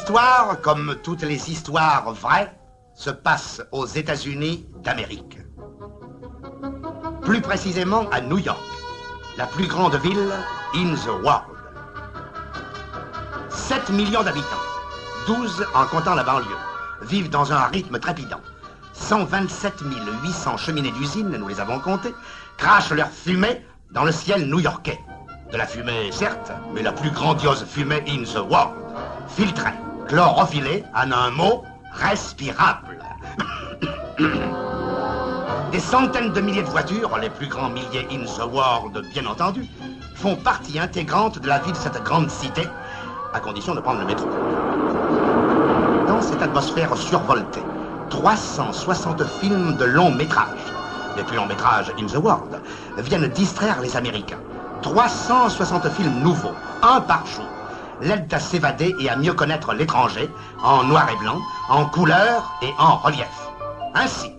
histoire, comme toutes les histoires vraies, se passe aux États-Unis d'Amérique. Plus précisément à New York, la plus grande ville in the world. 7 millions d'habitants, 12 en comptant la banlieue, vivent dans un rythme trépidant. 127 800 cheminées d'usines, nous les avons comptées, crachent leur fumée dans le ciel new-yorkais. De la fumée, certes, mais la plus grandiose fumée in the world. Filtrée, chlorophyllée, en un mot, respirable. Des centaines de milliers de voitures, les plus grands milliers in the world, bien entendu, font partie intégrante de la vie de cette grande cité, à condition de prendre le métro. Dans cette atmosphère survoltée, 360 films de long métrage, les plus longs métrages in the world, viennent distraire les Américains. 360 films nouveaux, un par jour, l'aident à s'évader et à mieux connaître l'étranger, en noir et blanc, en couleur et en relief. Ainsi,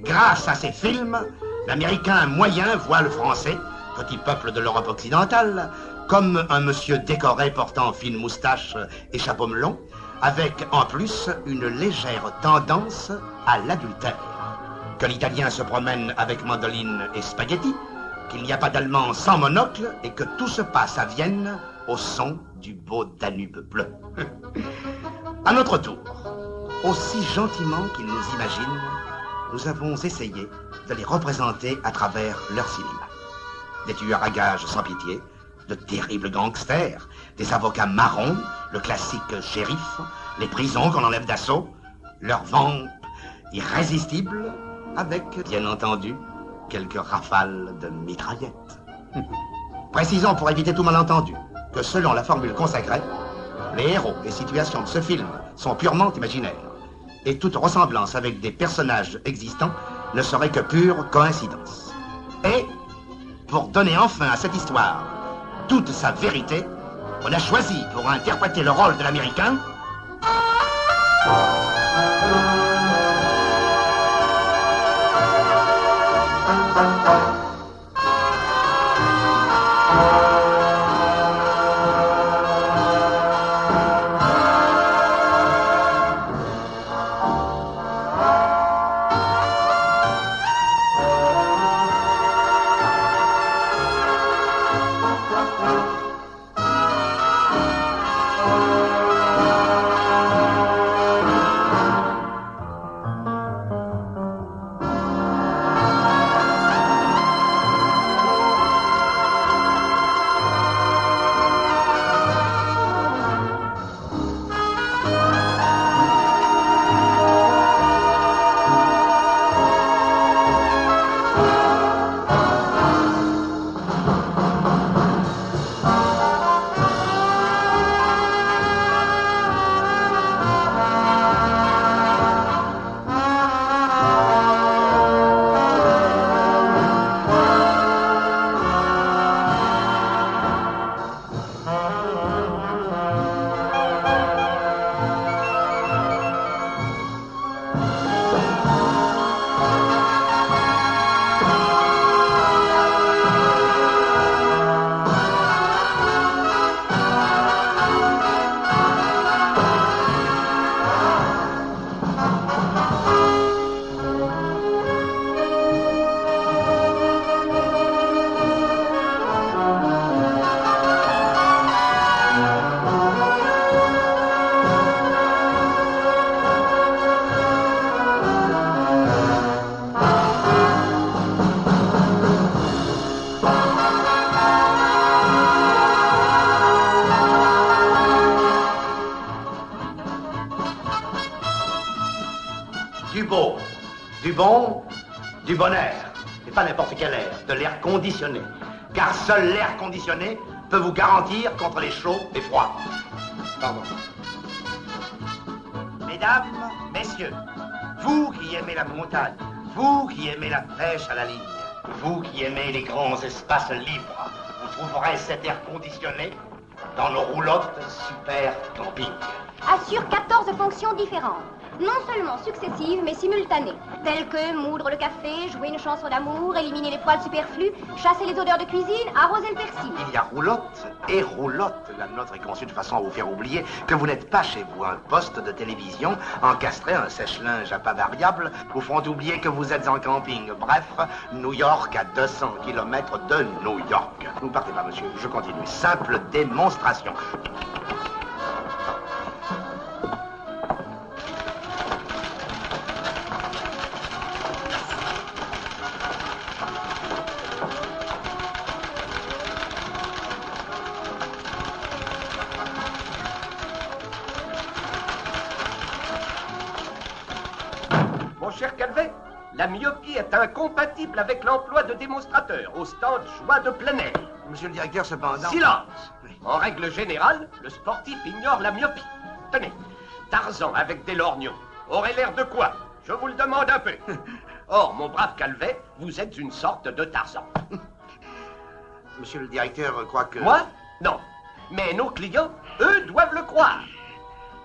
grâce à ces films, l'Américain moyen voit le Français, petit peuple de l'Europe occidentale, comme un monsieur décoré portant fine moustache et chapeau melon, avec en plus une légère tendance à l'adultère. Que l'Italien se promène avec mandoline et spaghetti, qu'il n'y a pas d'Allemand sans monocle et que tout se passe à Vienne au son du beau Danube bleu. À notre tour, aussi gentiment qu'ils nous imaginent, nous avons essayé de les représenter à travers leur cinéma. Des tueurs à gages sans pitié, de terribles gangsters, des avocats marrons, le classique shérif, les prisons qu'on enlève d'assaut, leurs ventes irrésistibles, avec, bien entendu, quelques rafales de mitraillettes. Précisons pour éviter tout malentendu que selon la formule consacrée, les héros et situations de ce film sont purement imaginaires et toute ressemblance avec des personnages existants ne serait que pure coïncidence. Et, pour donner enfin à cette histoire toute sa vérité, on a choisi pour interpréter le rôle de l'Américain du bon air, et pas n'importe quel air, de l'air conditionné. Car seul l'air conditionné peut vous garantir contre les chauds et froids. Pardon. Mesdames, messieurs, vous qui aimez la montagne, vous qui aimez la pêche à la ligne, vous qui aimez les grands espaces libres, vous trouverez cet air conditionné dans nos roulottes Super Camping. Assure 14 fonctions différentes. non seulement successives, mais simultanées, telles que moudre le café, jouer une chanson d'amour, éliminer les poils superflus, chasser les odeurs de cuisine, arroser le persil. Il y a roulotte et roulotte. La nôtre est conçue de façon à vous faire oublier que vous n'êtes pas chez vous. Un poste de télévision, encastré, un sèche-linge à pas variable, vous font oublier que vous êtes en camping. Bref, New York à 200 km de New York. Vous partez pas, monsieur, je continue. Simple démonstration. Cher Calvet, la myopie est incompatible avec l'emploi de démonstrateurs au stand joie de plein air. Monsieur le directeur, cependant... Silence! Oui. En règle générale, le sportif ignore la myopie. Tenez, Tarzan avec des lorgnons aurait l'air de quoi? Je vous le demande un peu. Or, mon brave Calvet, vous êtes une sorte de Tarzan. Monsieur le directeur croit que... Moi? Non. Mais nos clients, eux, doivent le croire.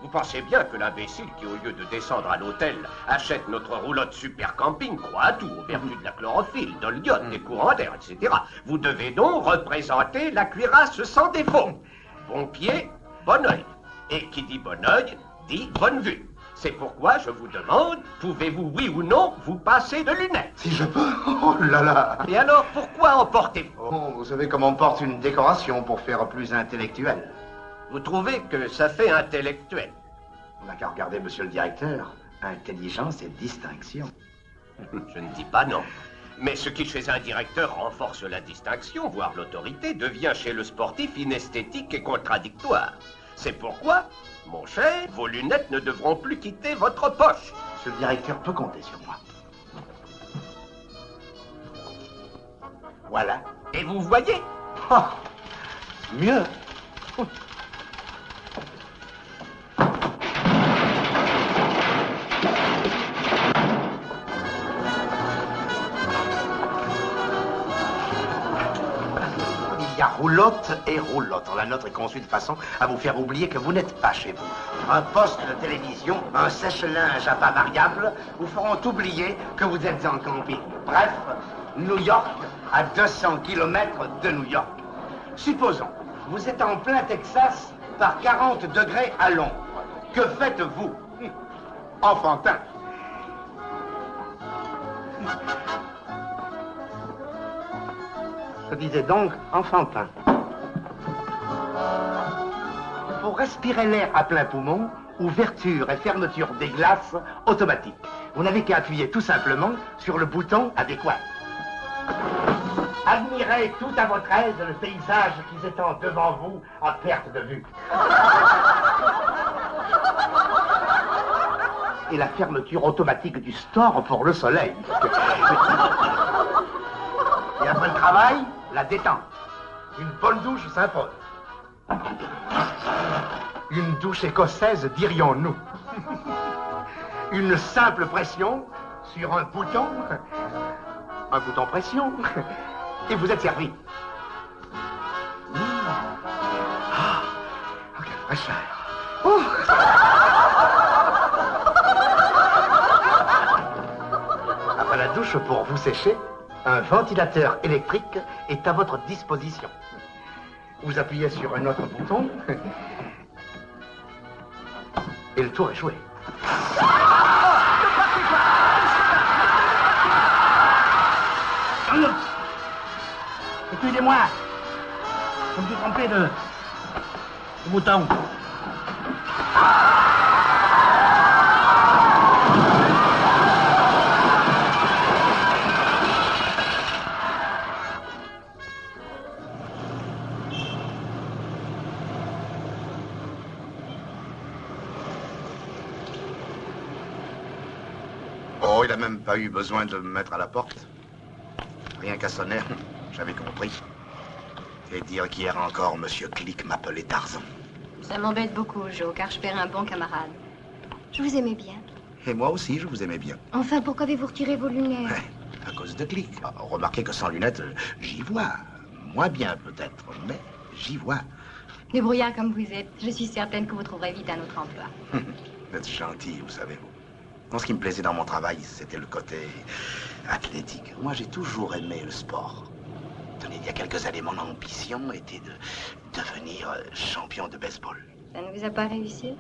Vous pensez bien que l'imbécile qui, au lieu de descendre à l'hôtel, achète notre roulotte super camping, croit à tout, aux vertus de la chlorophylle, de l'iode, des courants d'air, etc. Vous devez donc représenter la cuirasse sans défaut. Bon pied, bon oeil. Et qui dit bon oeil, dit bonne vue. C'est pourquoi je vous demande, pouvez-vous, oui ou non, vous passer de lunettes? Si je peux... Oh là là! Et alors, pourquoi en portez-vous? Oh, vous savez comment on porte une décoration pour faire plus intellectuel. Vous trouvez que ça fait intellectuel? On n'a qu'à regarder, monsieur le directeur. Intelligence et distinction. Je ne dis pas non. Mais ce qui, chez un directeur, renforce la distinction, voire l'autorité, devient chez le sportif inesthétique et contradictoire. C'est pourquoi, mon cher, vos lunettes ne devront plus quitter votre poche. Monsieur le directeur peut compter sur moi. Voilà. Et vous voyez? Oh, mieux. Il y a roulotte et roulotte. La nôtre est conçue de façon à vous faire oublier que vous n'êtes pas chez vous. Un poste de télévision, un sèche-linge à pas variable vous feront oublier que vous êtes en camping. Bref, New York à 200 km de New York. Supposons, vous êtes en plein Texas par 40 degrés à l'ombre. Que faites-vous? Enfantin. Je disais donc enfantin. Pour respirer l'air à plein poumon, ouverture et fermeture des glaces automatiques. Vous n'avez qu'à appuyer tout simplement sur le bouton adéquat. Admirez tout à votre aise le paysage qui s'étend devant vous à perte de vue. Et la fermeture automatique du store pour le soleil. Et après le travail, la détente. Une bonne douche s'impose. Une douche écossaise, dirions-nous. Une simple pression sur un bouton pression, et vous êtes servi. Ah, quelle fraîcheur. Oh. Après la douche, pour vous sécher, un ventilateur électrique est à votre disposition. Vous appuyez sur un autre bouton et le tour est joué. Excusez-moi, je me suis trompé de bouton. Oh, il n'a même pas eu besoin de me mettre à la porte. Rien qu'à sonner, j'avais compris. Et dire qu'hier encore, Monsieur Click m'appelait Tarzan. Ça m'embête beaucoup, Joe, car je perds un bon camarade. Je vous aimais bien. Et moi aussi, je vous aimais bien. Enfin, pourquoi avez-vous retiré vos lunettes? Ouais, à cause de Click. Ah, remarquez que sans lunettes, j'y vois. Moins bien peut-être, mais j'y vois. Débrouillard comme vous êtes, je suis certaine que vous trouverez vite un autre emploi. Vous êtes gentil, vous savez, vous. Ce qui me plaisait dans mon travail, c'était le côté athlétique. Moi, j'ai toujours aimé le sport. Tenez, il y a quelques années, mon ambition était de devenir champion de baseball. Ça ne vous a pas réussi?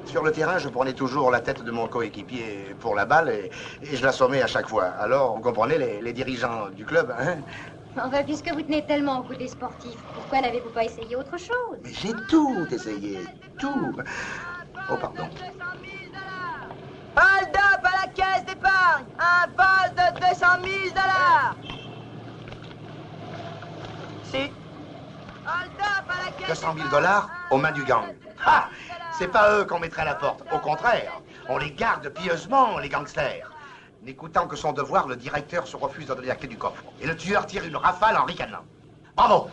Sur le terrain, je prenais toujours la tête de mon coéquipier pour la balle et je l'assommais à chaque fois. Alors, vous comprenez, les dirigeants du club, hein? Enfin, puisque vous tenez tellement au goût des sportifs, pourquoi n'avez-vous pas essayé autre chose? Mais j'ai tout essayé, tout. Oh, pardon. Hold-up à la caisse d'épargne! Un vol de 200 000 $! Si. Hold-up à la caisse 200 000 $ aux mains du gang. Ha! C'est pas eux qu'on mettrait à la porte. Au contraire, on les garde pieusement, les gangsters. N'écoutant que son devoir, le directeur se refuse de donner la clé du coffre. Et le tueur tire une rafale en ricanant. Bravo!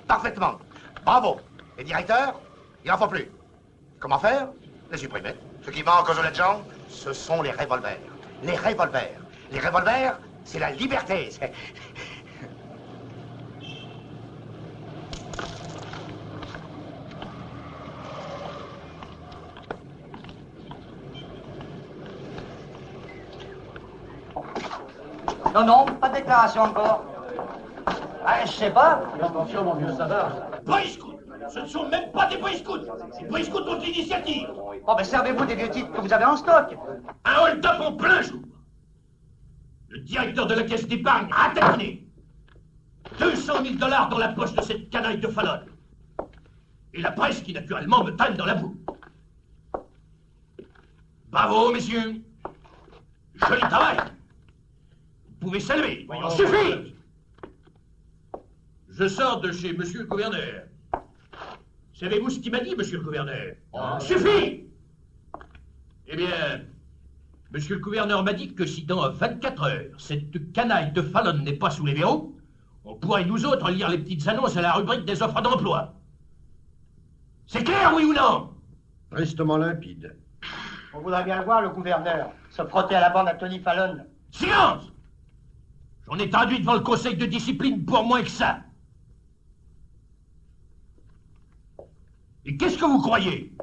Parfaitement. Bravo! Les directeurs, il n'en faut plus. Comment faire? Les supprimer. Ce qui manque aux honnêtes gens, ce sont les revolvers. Les revolvers. Les revolvers, c'est la liberté. Non, non, pas de déclaration encore. Ah, je sais pas. Attention, mon vieux Savard. Boy Scouts! Ce ne sont même pas des Boy Scouts! Les Boy Scouts ont l'initiative! Oh, ben servez-vous des vieux titres que vous avez en stock. Un hold-up en plein jour! Le directeur de la caisse d'épargne a terminé! 200 000 $ dans la poche de cette canaille de Fallon! Et la presse qui, naturellement, me traîne dans la boue! Bravo, messieurs! Joli travail! Vous pouvez saluer! Suffit! Je sors de chez monsieur le gouverneur. Savez-vous ce qu'il m'a dit, monsieur le gouverneur? Suffit! Eh bien, monsieur le gouverneur m'a dit que si dans 24 heures, cette canaille de Fallon n'est pas sous les verrous, on pourrait nous autres lire les petites annonces à la rubrique des offres d'emploi. C'est clair, oui ou non? Tristement limpide. On voudrait bien le voir, le gouverneur, se frotter à la bande à Tony Fallon. Silence! J'en ai traduit devant le conseil de discipline pour moins que ça. Et qu'est-ce que vous croyez?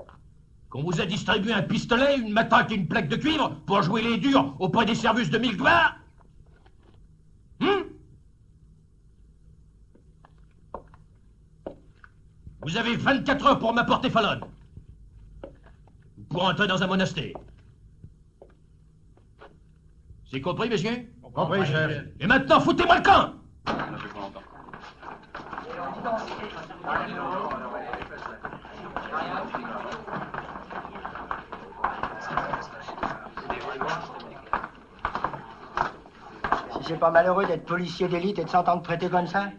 Qu'on vous a distribué un pistolet, une matraque et une plaque de cuivre pour jouer les durs auprès des servus de mille gloires? Vous avez 24 heures pour m'apporter Fallon. Pour entrer dans un monastère. C'est compris, messieurs? Compris, chef. Et maintenant, foutez-moi le camp! Si c'est pas malheureux d'être policier d'élite et de s'entendre traiter comme ça.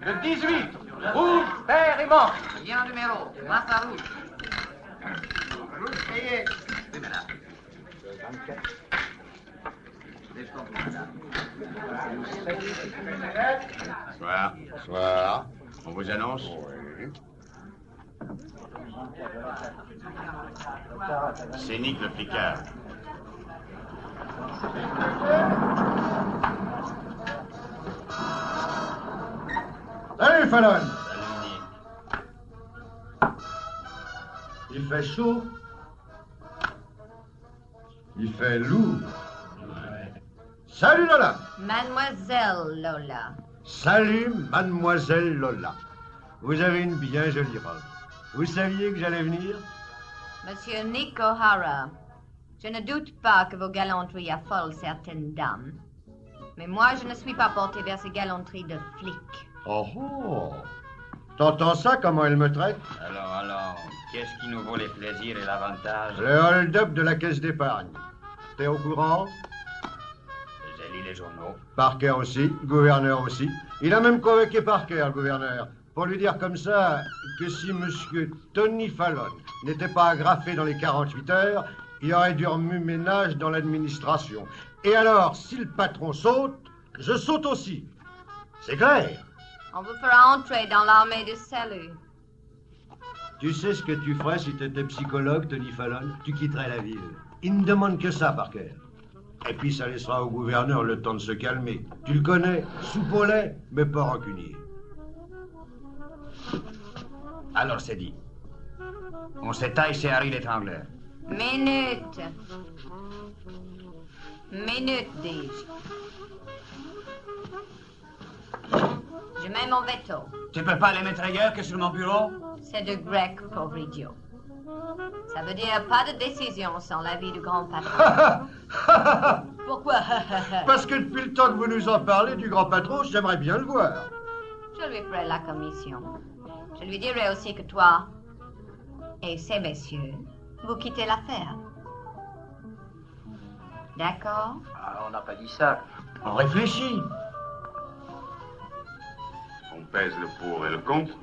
Le 18, rouge, vert et mort. Bien numéro, masse rouge. Rouge payé. Bonsoir. Bonsoir. On vous annonce? C'est Nick le flicard. Salut, Fallon. Salut, Nick. Il fait chaud. Il fait lourd. Salut, Lola. Mademoiselle Lola. Salut, mademoiselle Lola. Vous avez une bien jolie robe. Vous saviez que j'allais venir? Monsieur Nick O'Hara, je ne doute pas que vos galanteries affolent certaines dames. Mais moi, je ne suis pas portée vers ces galanteries de flic. Oh oh. T'entends ça, comment elle me traite? Alors, qu'est-ce qui nous vaut les plaisirs et l'avantage? Le hold-up de la caisse d'épargne. T'es au courant? les journaux. Parker aussi, gouverneur aussi. Il a même convoqué Parker, le gouverneur, pour lui dire comme ça que si monsieur Tony Fallon n'était pas agrafé dans les 48 heures, il aurait dû remue-ménage dans l'administration. Et alors, si le patron saute, je saute aussi. C'est clair. On vous fera entrer dans l'armée du salut. Tu sais ce que tu ferais si tu étais psychologue, Tony Fallon? Tu quitterais la ville. Il ne demande que ça, Parker. Et puis ça laissera au gouverneur le temps de se calmer. Tu le connais, soupe au lait, mais pas rancunier. Alors c'est dit. On s'étaille chez Harry l'étrangleur. Minute. Minute, dis-je. Je mets mon veto. Tu peux pas les mettre ailleurs que sur mon bureau? C'est de grec, pauvre idiot. Ça veut dire pas de décision sans l'avis du grand patron. Pourquoi? Parce que depuis le temps que vous nous en parlez du grand patron, j'aimerais bien le voir. Je lui ferai la commission. Je lui dirai aussi que toi et ces messieurs, vous quittez l'affaire. D'accord? Ah, on n'a pas dit ça. On réfléchit. On pèse le pour et le contre.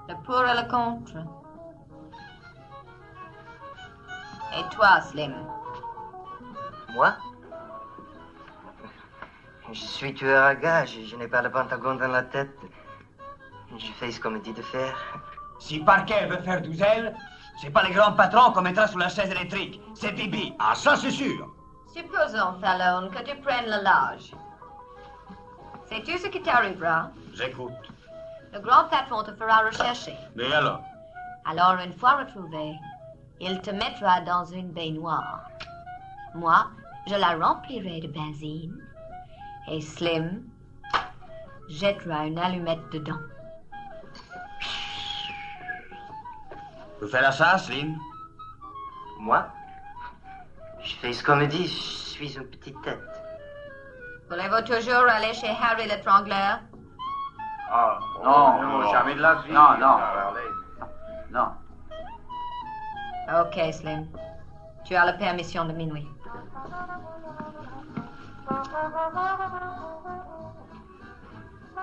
Le pour et le contre. Et toi, Slim? Moi? Je suis tueur à gages, je n'ai pas le Pentagone dans la tête. Je fais ce qu'on me dit de faire. Si Parker veut faire 12 ailes, c'est pas les grands patrons qu'on mettra sous la chaise électrique. C'est Bibi. Ah, ça c'est sûr. Supposons, Fallon, que tu prennes le large. Sais-tu ce qui t'arrivera? J'écoute. Le grand patron te fera rechercher. Mais alors? Alors, une fois retrouvé, il te mettra dans une baignoire. Moi, je la remplirai de benzine. Et Slim jettera une allumette dedans. Tu fais la chasse, Slim? Moi? Je fais ce qu'on me dit, je suis une petite tête. Voulez-vous toujours aller chez Harry l'étrangleur? Ah, non, jamais de la vie. Non. Ok, Slim. Tu as la permission de minuit.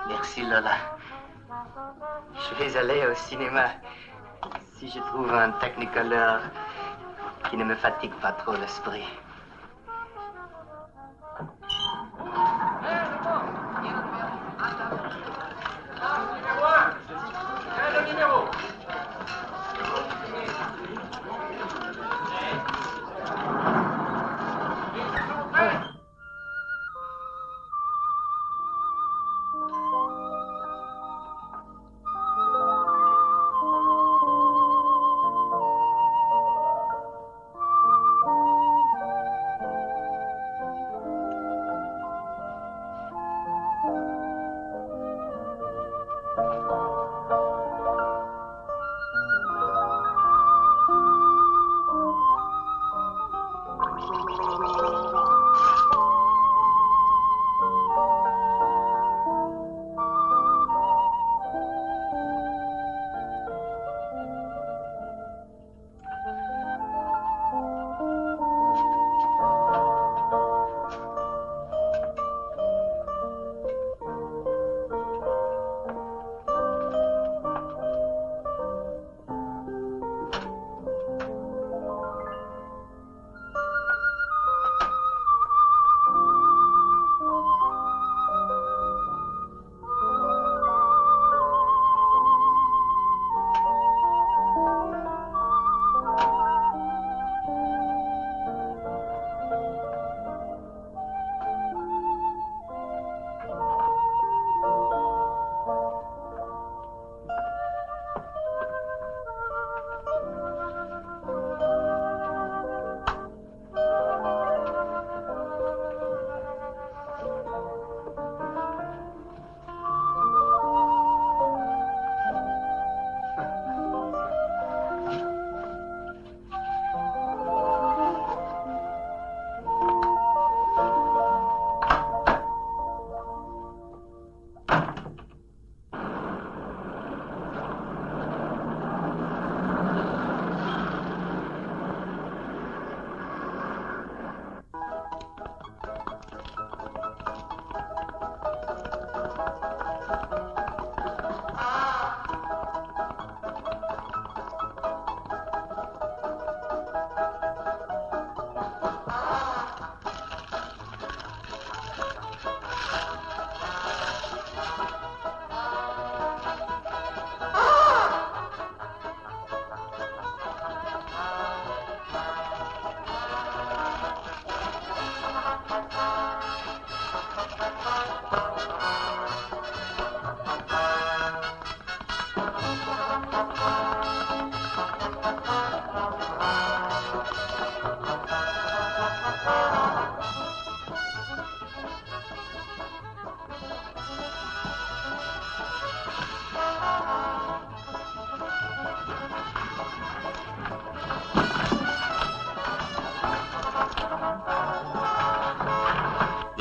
Merci, Lola. Je vais aller au cinéma si je trouve un Technicolor qui ne me fatigue pas trop l'esprit.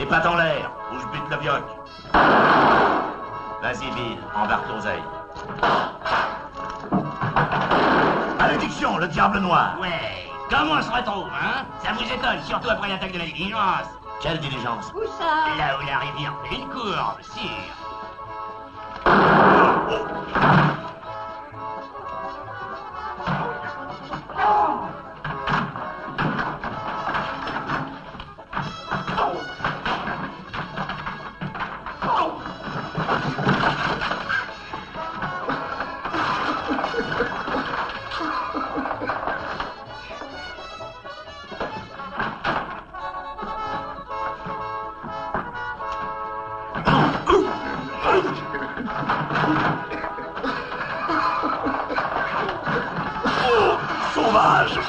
pattes en l'air, ou je bute le vioc. Vas-y, Bill, embarque l'oseille. Malédiction, le diable noir. Ouais, comment on se retrouve, hein? Ça vous étonne, surtout après l'attaque de la diligence. Quelle diligence? Où ça? Là où la rivière fait une courbe, sûr. Sauvage!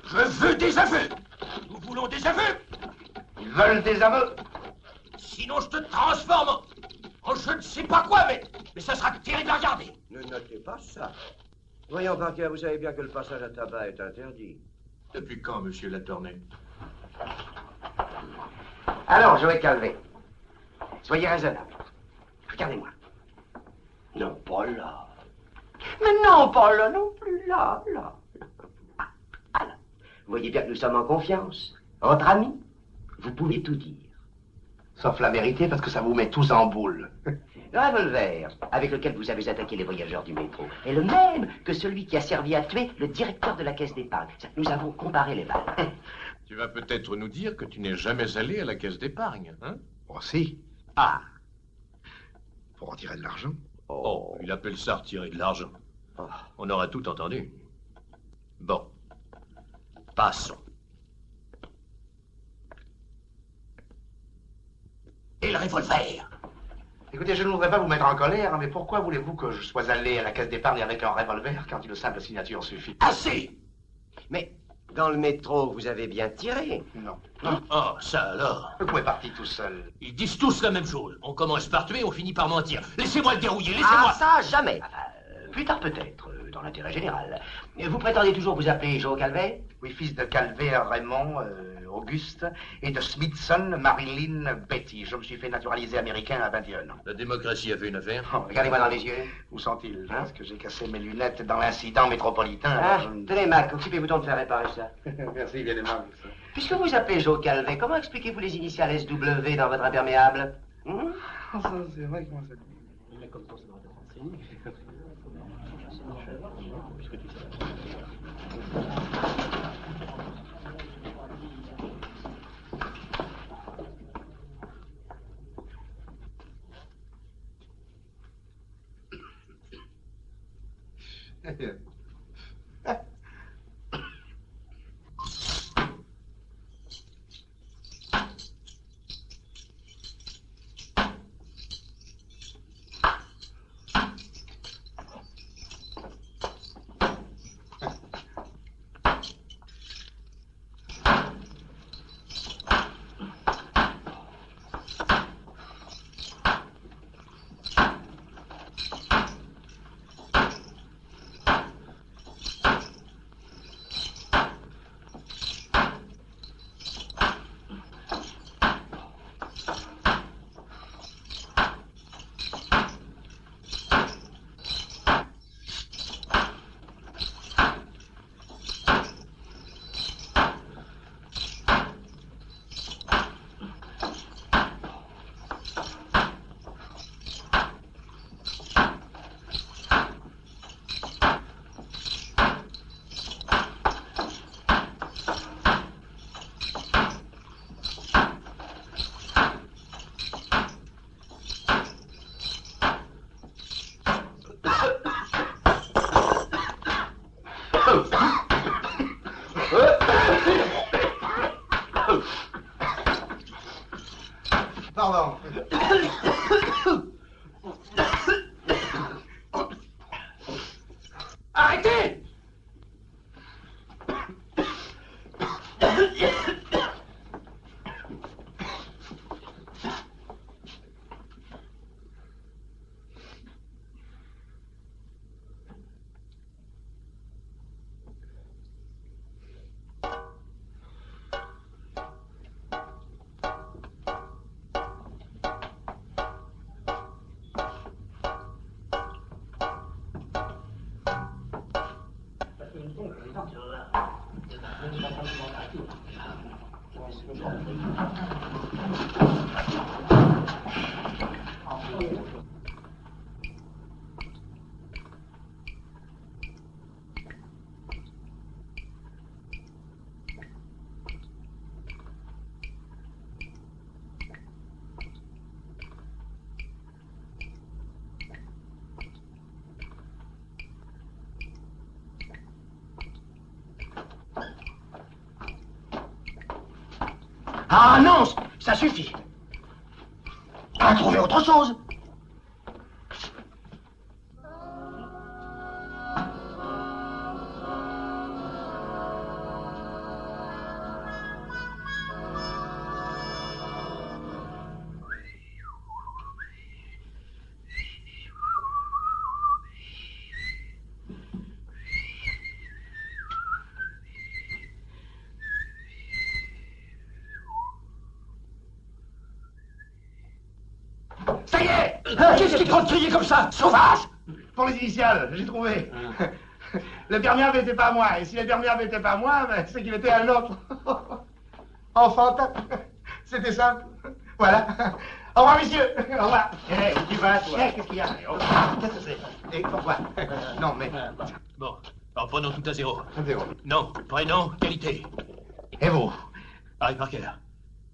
Je veux des aveux. Nous voulons des aveux. Ils veulent des aveux. Sinon, je te transforme en je ne sais pas quoi, mais ça sera terrible à regarder. Ne notez pas ça. Voyons, Parker, vous savez bien que le passage à tabac est interdit. Depuis quand, monsieur Latournelle? Alors, Joey Calvé, soyez raisonnable. Regardez-moi. Non, pas là. Mais non, pas là non plus, là. Ah, là. Vous voyez bien que nous sommes en confiance. Entre amis, vous pouvez tout dire. Sauf la vérité, parce que ça vous met tous en boule. Le revolver avec lequel vous avez attaqué les voyageurs du métro est le même que celui qui a servi à tuer le directeur de la caisse d'épargne. Nous avons comparé les balles. Tu vas peut-être nous dire que tu n'es jamais allé à la caisse d'épargne, hein? Oh, si. Ah. Pour en tirer de l'argent. Oh, il appelle ça retirer de l'argent. On aura tout entendu. Bon. Passons. Et le revolver? Écoutez, je ne voudrais pas vous mettre en colère, mais pourquoi voulez-vous que je sois allé à la caisse d'épargne avec un revolver quand une simple signature suffit? Assez! Mais dans le métro, vous avez bien tiré. Non. Oh, ça alors. Où est parti tout seul? Ils disent tous la même chose. On commence par tuer, on finit par mentir. Laissez-moi le dérouiller, laissez-moi... Ah, ça, jamais. Plus tard peut-être, dans l'intérêt général. Vous prétendez toujours vous appeler Joe Calvet? Oui, fils de Calvet, Raymond, Auguste, et de Smithson, Marilyn, Betty. Je me suis fait naturaliser américain à 21 ans. La démocratie a fait une affaire? Oh, regardez-moi dans les yeux. Où sont-ils? Parce que j'ai cassé mes lunettes dans l'incident métropolitain. Ah, tenez, Mac, occupez-vous donc de faire réparer ça. Merci, bien aimable. Puisque vous appelez Joe Calvet, comment expliquez-vous les initiales SW dans votre imperméable? C'est vrai, comment ça Pardon. Arrêtez! Ah non, ça suffit. À trouver autre chose. Ça y est! Qu'est-ce qui te rend de crier comme ça? Sauvage! Pour les initiales, j'ai trouvé. L'imperméable n'était pas moi. Et si l'imperméable n'était pas moi, ben, c'est qu'il était un autre. Enfantin. C'était simple. Voilà. Au revoir, messieurs. Au revoir. Hé, où tu vas, toi? Qu'est-ce qu'il y a? Qu'est-ce que c'est? Et pourquoi? Non, mais... Bon, alors prenons tout à zéro. À zéro. Nom, prénom, qualité. Et vous? Harry Parker,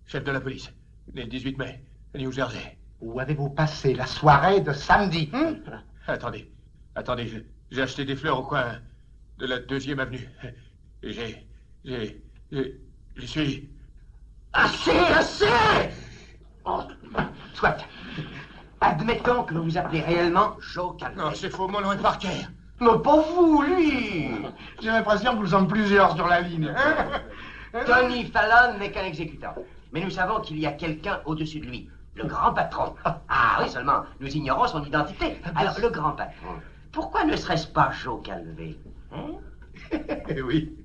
chef de la police, né le 18 mai, New Jersey. Où avez-vous passé la soirée de samedi? Attendez, j'ai acheté des fleurs au coin de la 2e avenue. Et je suis... Assez! Oh, soit. Admettons que vous vous appelez réellement Joe Calvey. Non, c'est faux, mon nom est Parker. Mais pas vous, lui. J'ai l'impression que nous sommes plusieurs sur la ligne. Tony Fallon n'est qu'un exécutant. Mais nous savons qu'il y a quelqu'un au-dessus de lui. Le grand patron. Ah oui, seulement, nous ignorons son identité. Alors, le grand patron, pourquoi ne serait-ce pas Joe Calvey? Oui,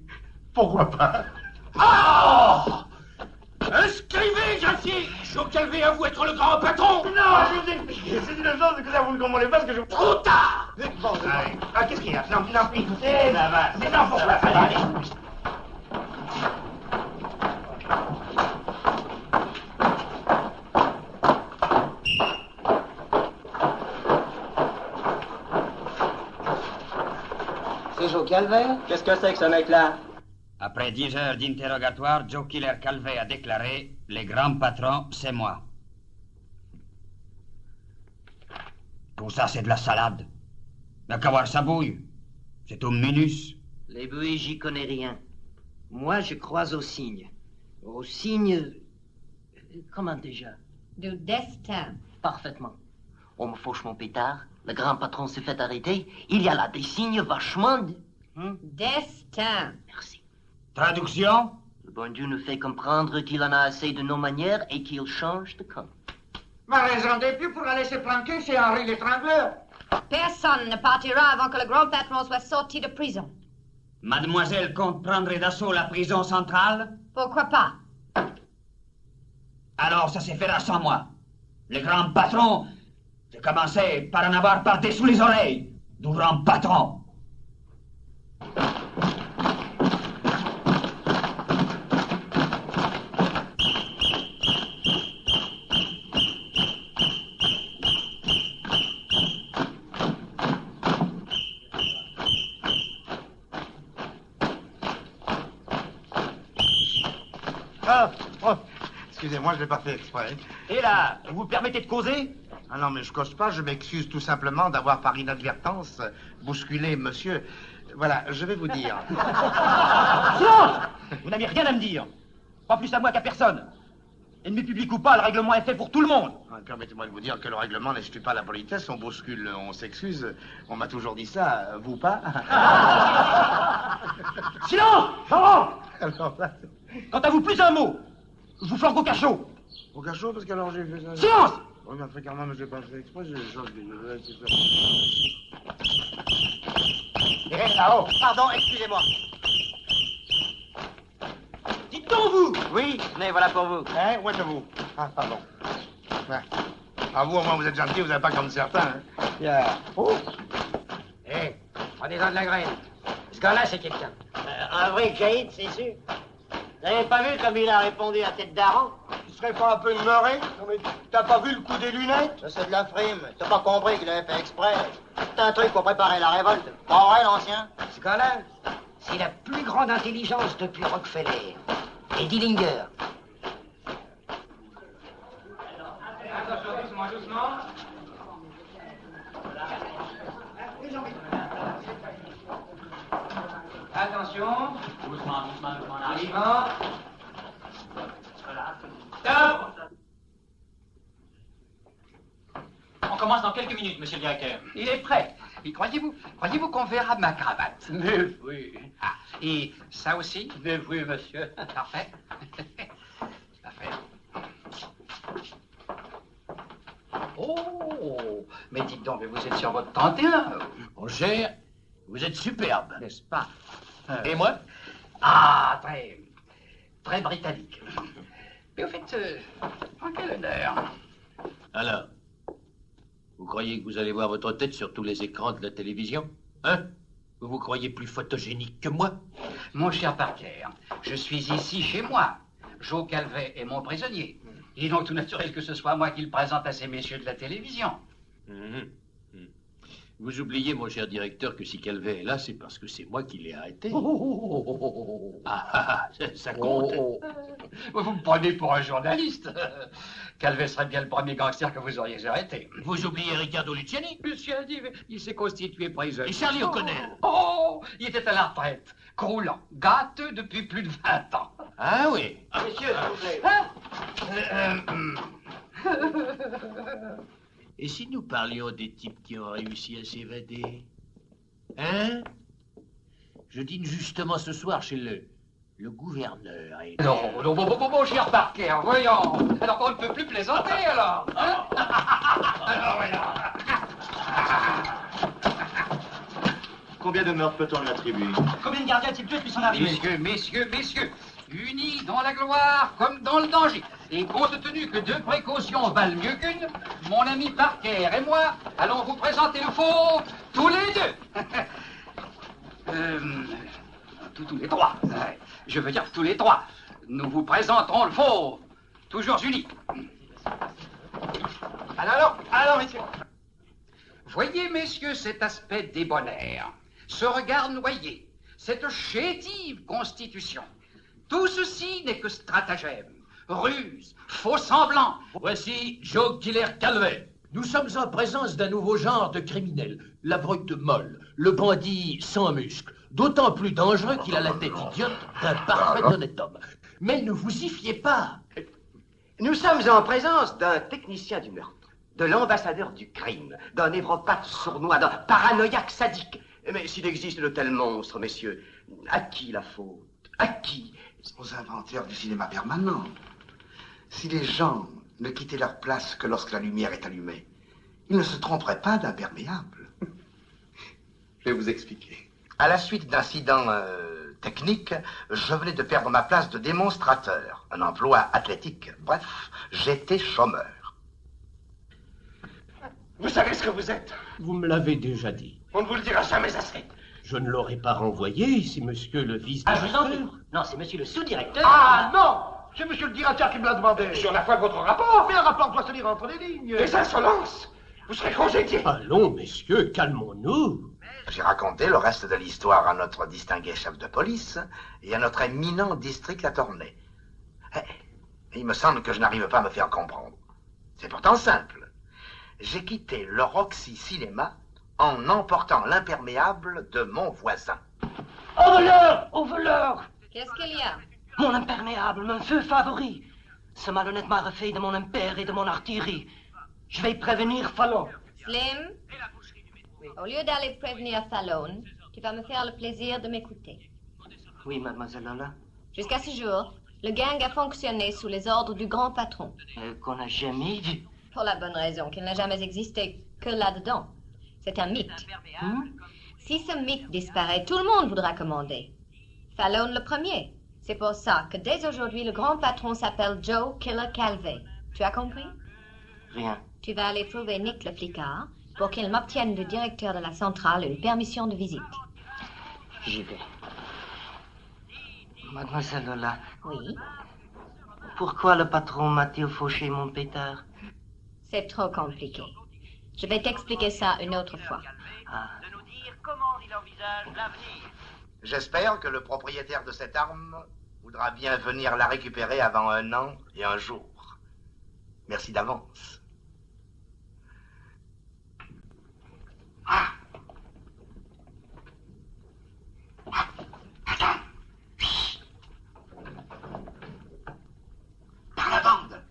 pourquoi pas? Oh! Inscrivez, jeune fille! Joe Calvey avoue être le grand patron! Non, je vous explique. C'est une chose que ça vous ne comprenez pas, parce que je... Trop tard! Bon, qu'est-ce qu'il y a? Non, écoutez, ça va. C'est non, pourquoi? Allez. C'est Joe Calvey? Qu'est-ce que c'est que ce mec-là? Après 10 heures d'interrogatoire, Joe Killer Calvey a déclaré « Les grands patrons, c'est moi ». Tout ça, c'est de la salade. Mais qu'à voir ça bouille. C'est au minus. Les buées, j'y connais rien. Moi, je crois aux signes. Aux signes... Comment déjà? Du destin. Parfaitement. On me fauche mon pétard. Le grand patron s'est fait arrêter. Il y a là des signes vachement... Destin. Merci. Traduction? Le bon Dieu nous fait comprendre qu'il en a assez de nos manières et qu'il change de camp. Ma raison d'être pour la laisser planquer chez Henri l'étrangleur. Personne ne partira avant que le grand patron soit sorti de prison. Mademoiselle compte prendre d'assaut la prison centrale? Pourquoi pas? Alors ça s'est fait sans moi. Le grand patron, j'ai commencé par en avoir par-dessous les oreilles. Du grand patron. Excusez-moi, je l'ai pas fait exprès. Et là, vous vous permettez de causer? Ah non, mais je cause pas, je m'excuse tout simplement d'avoir par inadvertance bousculé monsieur. Voilà, je vais vous dire. Silence! Vous n'avez rien à me dire. Pas plus à moi qu'à personne. Ennemi public ou pas, le règlement est fait pour tout le monde. Permettez-moi de vous dire que le règlement n'exclut pas la politesse, on bouscule, on s'excuse. On m'a toujours dit ça, vous pas? Silence! Jean! Alors là... Quant à vous, plus un mot. Je vous flanque au cachot. Au cachot, parce qu'alors j'ai fait ça... Silence! Oui, mais fréquemment, mais je l'ai pas fait exprès, Eh, là-haut. Pardon, excusez-moi. Dites donc, vous! Oui, mais voilà pour vous. Hein? Où êtes-vous? Ah, pardon. Ouais. Ah, vous, au moins, vous êtes gentil, vous n'êtes pas comme certains, hein? Yeah. Oh! Eh, prenez-en de la graine. Ce gars-là, c'est quelqu'un. Un vrai caïd, c'est sûr. Vous n'avez pas vu comme il a répondu à tête d'Aran? Tu serais pas un peu demeuré? Non mais t'as pas vu le coup des lunettes? Ça, c'est de la frime. T'as pas compris qu'il avait fait exprès. C'est un truc pour préparer la révolte. Pas vrai, l'ancien? Ce gars-là, c'est la plus grande intelligence depuis Rockefeller et Dillinger. Doucement. Attention. Doucement, en arrivant. Voilà. Stop! On commence dans quelques minutes, monsieur le directeur. Il est prêt. Et croyez-vous qu'on verra ma cravate? Mais oui. Ah, et ça aussi? Mais oui, monsieur. Parfait. Parfait. Oh, mais dites donc, mais vous êtes sur votre 31. Roger, vous êtes superbe. N'est-ce pas? Et moi? Ah, très britannique. Mais au fait, en quel honneur? Alors, Vous croyez que vous allez voir votre tête sur tous les écrans de la télévision? Hein? Vous vous croyez plus photogénique que moi? Mon cher Parker, je suis ici chez moi. Joe Calvet est mon prisonnier. Il est donc tout naturel que ce soit moi qui le présente à ces messieurs de la télévision. Vous oubliez, mon cher directeur, que si Calvet est là, c'est parce que c'est moi qui l'ai arrêté. Ça compte. Vous me prenez pour un journaliste. Calvet serait bien le premier gangster que vous auriez arrêté. Vous oubliez Riccardo Luciani? Monsieur il s'est constitué prisonnier. Et Charlie O'Connell? Oh, il était à la retraite, croulant, gâteux depuis plus de 20 ans. Ah oui. Messieurs, s'il vous plaît. Et si nous parlions des types qui ont réussi à s'évader? Hein? Je dîne justement ce soir chez le gouverneur et... Non, mon cher Parker, voyons. Alors on ne peut plus plaisanter, alors. Hein? Alors, voilà. Combien de meurtres peut-on lui attribuer? Combien de gardiens a-t-il tué depuis son arrivée? Messieurs, unis dans la gloire comme dans le danger. Et compte tenu que 2 précautions valent mieux qu'une, mon ami Parker et moi allons vous présenter le faux tous les deux. Tous les trois. Je veux dire tous les trois. Nous vous présenterons le faux, toujours unis. Alors, messieurs. Voyez, messieurs, cet aspect débonnaire, ce regard noyé, cette chétive constitution. Tout ceci n'est que stratagème, ruse, faux semblant. Voici Joe Killer Calvet. Nous sommes en présence d'un nouveau genre de criminel, la brute molle, le bandit sans muscles, d'autant plus dangereux qu'il a la tête idiote d'un parfait honnête homme. Mais ne vous y fiez pas. Nous sommes en présence d'un technicien du meurtre, de l'ambassadeur du crime, d'un névropathe sournois, d'un paranoïaque sadique. Mais s'il existe de tels monstres, messieurs, à qui la faute? À qui? Aux inventeurs du cinéma permanent. Si les gens ne quittaient leur place que lorsque la lumière est allumée, ils ne se tromperaient pas d'imperméable. Je vais vous expliquer. À la suite d'incidents techniques, je venais de perdre ma place de démonstrateur, un emploi athlétique. Bref, j'étais chômeur. Vous savez ce que vous êtes? Vous me l'avez déjà dit. On ne vous le dira jamais assez. Je ne l'aurais pas renvoyé si monsieur le vice-directeur... Non, c'est monsieur le sous-directeur. Ah non! C'est monsieur le directeur qui me l'a demandé. Sur la foi de votre rapport. Mais un rapport doit se lire entre les lignes. Des insolences. Vous serez congédié. Allons, messieurs, calmons-nous. J'ai raconté le reste de l'histoire à notre distingué chef de police et à notre éminent district attorney. Il me semble que je n'arrive pas à me faire comprendre. C'est pourtant simple. J'ai quitté le Roxy Cinéma en emportant l'imperméable de mon voisin. Au voleur! Au voleur! Qu'est-ce qu'il y a? Mon imperméable, mon feu favori. Ce malhonnête m'a refait de mon impair et de mon artillerie. Je vais prévenir Fallon. Slim, au lieu d'aller prévenir Fallon, tu vas me faire le plaisir de m'écouter. Oui, mademoiselle Lola. Jusqu'à ce jour, le gang a fonctionné sous les ordres du grand patron. Qu'on n'a jamais vu. Pour la bonne raison qu'il n'a jamais existé que là-dedans. C'est un mythe. Si ce mythe disparaît, tout le monde voudra commander. Fallon le premier. C'est pour ça que dès aujourd'hui, le grand patron s'appelle Joe Killer Calvet. Tu as compris? Rien. Tu vas aller trouver Nick le flicard pour qu'il m'obtienne du directeur de la centrale une permission de visite. J'y vais. Mademoiselle Lola. Oui? Pourquoi le patron m'a-t-il fauché mon pétard? C'est trop compliqué. Je vais t'expliquer ça une autre fois. De nous dire comment il envisage l'avenir. J'espère que le propriétaire de cette arme voudra bien venir la récupérer avant 1 an et 1 jour. Merci d'avance. Attends. Par la bande.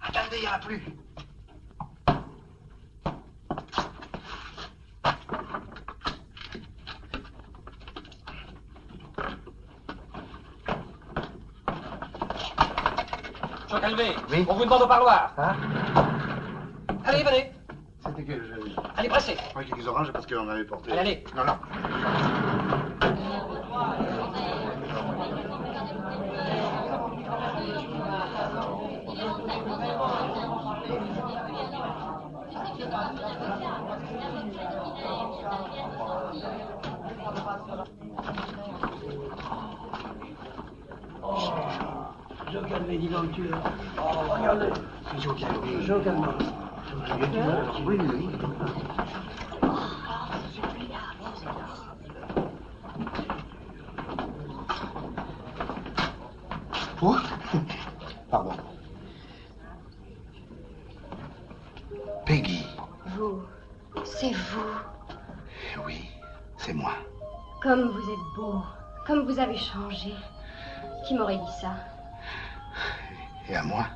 Attendez, il n'y en a plus. Jean Calvet, oui? on vous demande au parloir. Hein? Allez, venez. C'était que Allez, pressez. Moi, quelques oranges parce qu'on en avait porté. Allez. Non, non. Allez, dis donc, tu... Oh, regardez. C'est Joe Calvé. Joe Calvé. Oui, oui. Oh, pardon. Peggy. Vous, c'est vous. Oui, c'est moi. Comme vous êtes beau, comme vous avez changé. Qui m'aurait dit ça? Et à moi?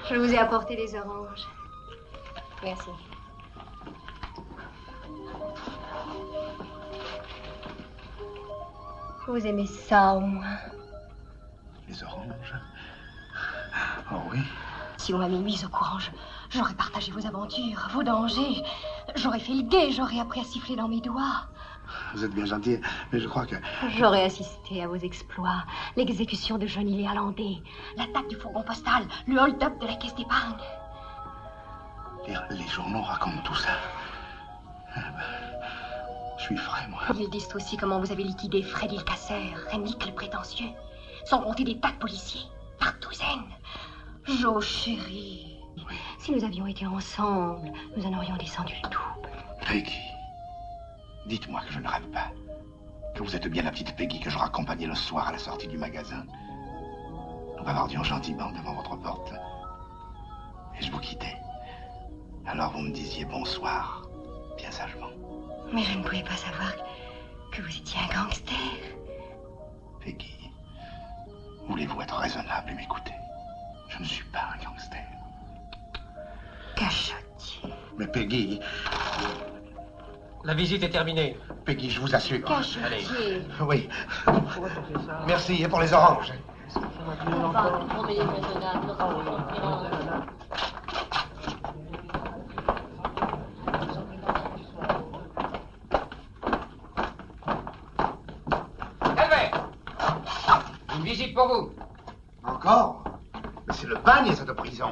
Je vous ai apporté des oranges. Merci. Vous aimez ça au moins? Les oranges? Oh oui. Si vous m'aviez mise au courant, j'aurais partagé vos aventures, vos dangers. J'aurais fait le guet, j'aurais appris à siffler dans mes doigts. Vous êtes bien gentil, mais je crois que... J'aurais assisté à vos exploits, l'exécution de Johnny Léalandais, l'attaque du fourgon postal, le hold-up de la caisse d'épargne. Les journaux racontent tout ça. Je suis frais, moi. Ils disent aussi comment vous avez liquidé Freddy le casseur, Henrik le prétentieux, sans compter des tas de policiers, par douzaines. Jo, chérie, oui. Si nous avions été ensemble, nous en aurions descendu le double. Peggy, dites-moi que je ne rêve pas. Que vous êtes bien la petite Peggy que je raccompagnais le soir à la sortie du magasin. Nous bavardions gentiment devant votre porte. Et je vous quittais. Alors vous me disiez bonsoir, bien sagement. Mais je ne pouvais pas savoir que vous étiez un gangster. Peggy, voulez-vous être raisonnable et m'écouter? Je ne suis pas un gangster. Cachotier. Mais Peggy... La visite est terminée. Peggy, je vous assure. Cachotier. Allez. Oui. Merci, et pour les oranges. Une visite pour vous. Encore? Mais c'est le bagne, cette prison.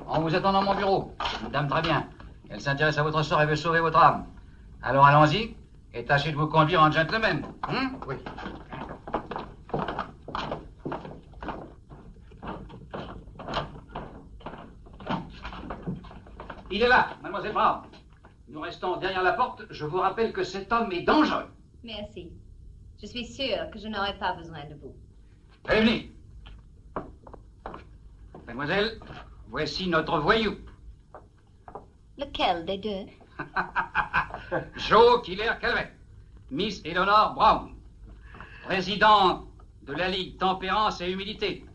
On vous attend dans mon bureau. Une dame très bien. Elle s'intéresse à votre sort et veut sauver votre âme. Alors allons-y et tâchez de vous conduire en gentleman. Oui. Il est là, mademoiselle Brown. Nous restons derrière la porte. Je vous rappelle que cet homme est dangereux. Merci. Je suis sûre que je n'aurai pas besoin de vous. Allez, venez. Mademoiselle, voici notre voyou. Lequel des deux? Joe Killer-Calvet. Miss Eleanor Brown. Président de la Ligue Tempérance et Humilité,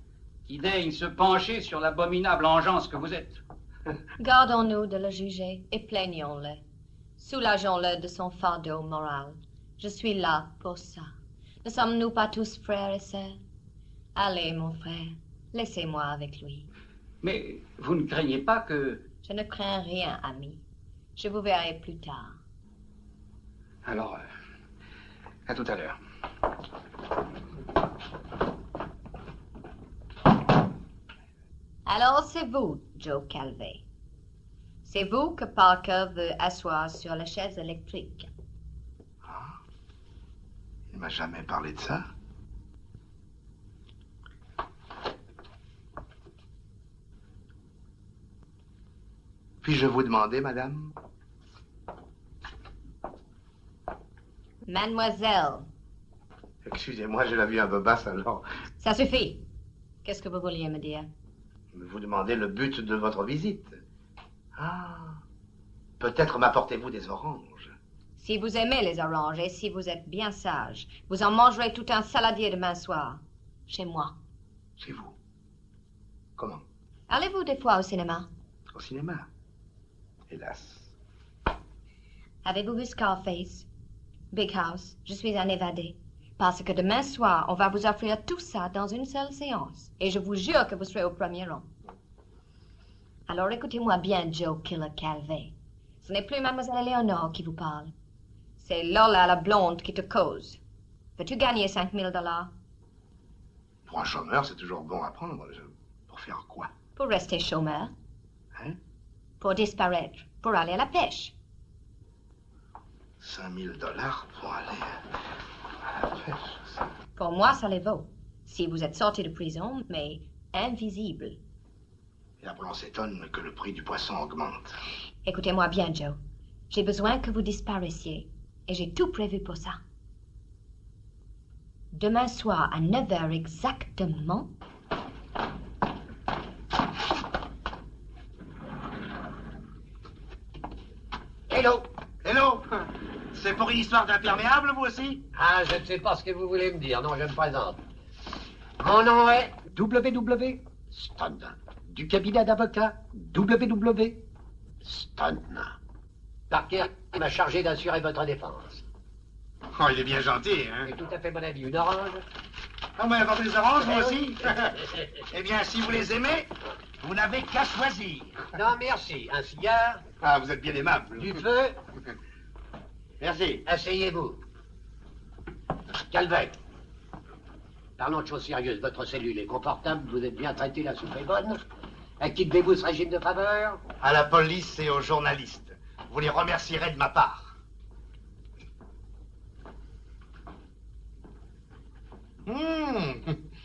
qui daigne se pencher sur l'abominable engeance que vous êtes. Gardons-nous de le juger et plaignons-le. Soulageons-le de son fardeau moral. Je suis là pour ça. Ne sommes-nous pas tous frères et sœurs? Allez, mon frère, laissez-moi avec lui. Mais vous ne craignez pas que... Je ne crains rien, ami. Je vous verrai plus tard. Alors, à tout à l'heure. Alors, c'est vous, Joe Calvé. C'est vous que Parker veut asseoir sur la chaise électrique. Ah. Il m'a jamais parlé de ça. Puis-je vous demander, madame? Mademoiselle. Excusez-moi, j'ai la vue un peu basse alors. Ça suffit. Qu'est-ce que vous vouliez me dire? Vous demandez le but de votre visite. Ah. Peut-être m'apportez-vous des oranges. Si vous aimez les oranges et si vous êtes bien sage, vous en mangerez tout un saladier demain soir. Chez moi. Chez vous? Comment? Allez-vous des fois au cinéma? Au cinéma? Hélas. Avez-vous vu Scarface? Big House, je suis un évadé. Parce que demain soir, on va vous offrir tout ça dans une seule séance. Et je vous jure que vous serez au premier rang. Alors écoutez-moi bien, Joe Killer-Calvé. Ce n'est plus Mademoiselle Eleanor qui vous parle. C'est Lola la blonde qui te cause. Veux-tu gagner 5 000 $? Pour un chômeur, c'est toujours bon à prendre. Pour faire quoi? Pour rester chômeur. Hein? Pour disparaître. Pour aller à la pêche. 5 000 $ pour aller à la pêche. Pour moi, ça les vaut. Si vous êtes sorti de prison, mais invisible. Et après, on s'étonne que le prix du poisson augmente. Écoutez-moi bien, Joe. J'ai besoin que vous disparaissiez. Et j'ai tout prévu pour ça. Demain soir, à 9h exactement... Hello! Hello! C'est pour une histoire d'imperméable, vous aussi? Ah, je ne sais pas ce que vous voulez me dire. Non, je me présente. Mon nom est W.W. Stone. Du cabinet d'avocat W.W. Stone. Parker m'a chargé d'assurer votre défense. Oh, il est bien gentil, hein? C'est tout à fait mon avis. Une orange? Ah, mais avant des oranges, vous aussi? Eh bien, si vous les aimez, vous n'avez qu'à choisir. Non, merci. Un cigare? Ah, vous êtes bien aimable. Du feu? Merci. Asseyez-vous. Calvet. Parlons de choses sérieuses. Votre cellule est confortable, vous êtes bien traité, la soupe est bonne. Activez-vous ce régime de faveur? À la police et aux journalistes. Vous les remercierez de ma part.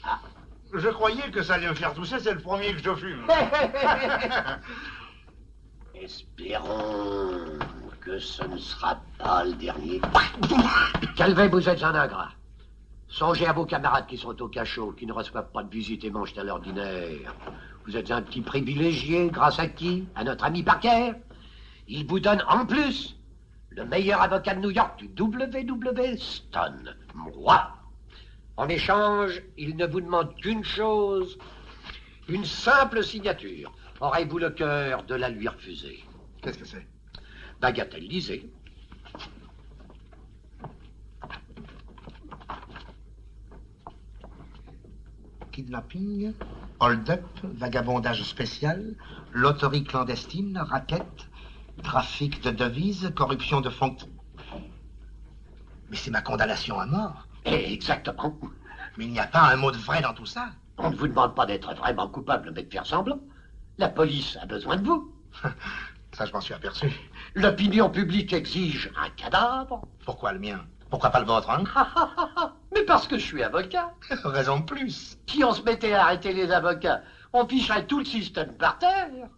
Ah, je croyais que ça allait me faire tousser, c'est le premier que je fume. Espérons que ce ne sera pas le dernier. Calvet, vous êtes un ingrat. Songez à vos camarades qui sont au cachot, qui ne reçoivent pas de visite et mangent à l'ordinaire. Vous êtes un petit privilégié, grâce à qui? À notre ami Parker. Il vous donne en plus le meilleur avocat de New York du W.W. Stone, moi. En échange, il ne vous demande qu'une chose, une simple signature. Aurez-vous le cœur de la lui refuser? Qu'est-ce que c'est? Bagatelle, lisez. Kidnapping, hold-up, vagabondage spécial, loterie clandestine, racket, trafic de devises, corruption de fonds. Mais c'est ma condamnation à mort. Exactement. Mais il n'y a pas un mot de vrai dans tout ça. On ne vous demande pas d'être vraiment coupable, mais de faire semblant. La police a besoin de vous. Ça, je m'en suis aperçu. L'opinion publique exige un cadavre. Pourquoi le mien? Pourquoi pas le vôtre, hein? Mais parce que je suis avocat. Raison de plus. Si on se mettait à arrêter les avocats, on ficherait tout le système par terre.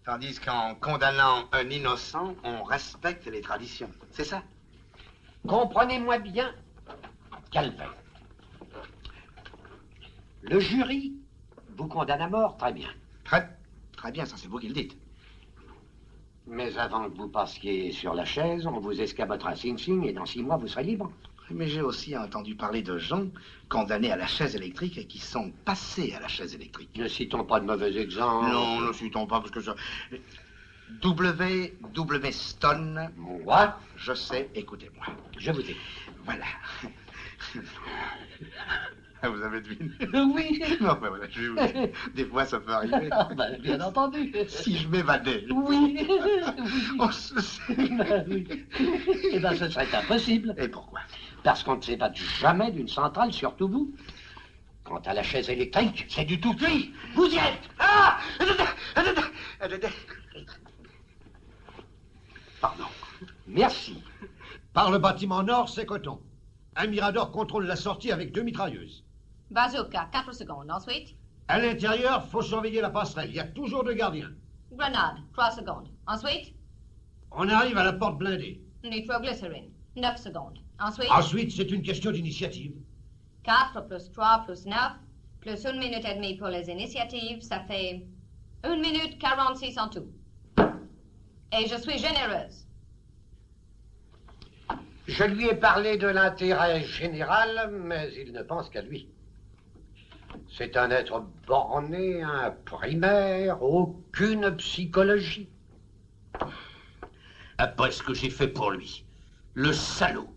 Tandis qu'en condamnant un innocent, on respecte les traditions. C'est ça? Comprenez-moi bien, Calvin. Le jury vous condamne à mort, très bien. Très bien, ça c'est vous qui le dites. Mais avant que vous passiez sur la chaise, on vous escabotera Sing Sing et dans 6 mois, vous serez libre. Mais j'ai aussi entendu parler de gens condamnés à la chaise électrique et qui sont passés à la chaise électrique. Ne citons pas de mauvais exemples. Non, ne citons pas parce que ça... W.W. Stone. Moi? Je sais, écoutez-moi. Je vous dis. Voilà. Vous avez deviné? Oui. Non, mais voilà, je vais vous dire. Des fois, ça peut arriver. Ah, ben, bien entendu. Si je m'évadais. Oui. On se... Oui. Eh bien, ce serait impossible. Et pourquoi? Parce qu'on ne s'évade jamais d'une centrale, surtout vous. Quant à la chaise électrique, c'est du tout cuit. Vous y êtes. Ah! Pardon. Merci. Par le bâtiment nord, c'est coton. Un mirador contrôle la sortie avec 2 mitrailleuses. Bazooka, 4 secondes. Ensuite, À l'intérieur, faut surveiller la passerelle. Il y a toujours 2 gardiens. grenade, 3 secondes. Ensuite, On arrive à la porte blindée. nitroglycerine, 9 secondes. Ensuite, Ensuite, c'est une question d'initiative. 4 plus 3 plus 9, plus 1 minute et demie pour les initiatives, ça fait 1 minute 46 en tout. Et je suis généreuse. Je lui ai parlé de l'intérêt général, mais il ne pense qu'à lui. C'est un être borné, un primaire, aucune psychologie. Après ce que j'ai fait pour lui. Le salaud.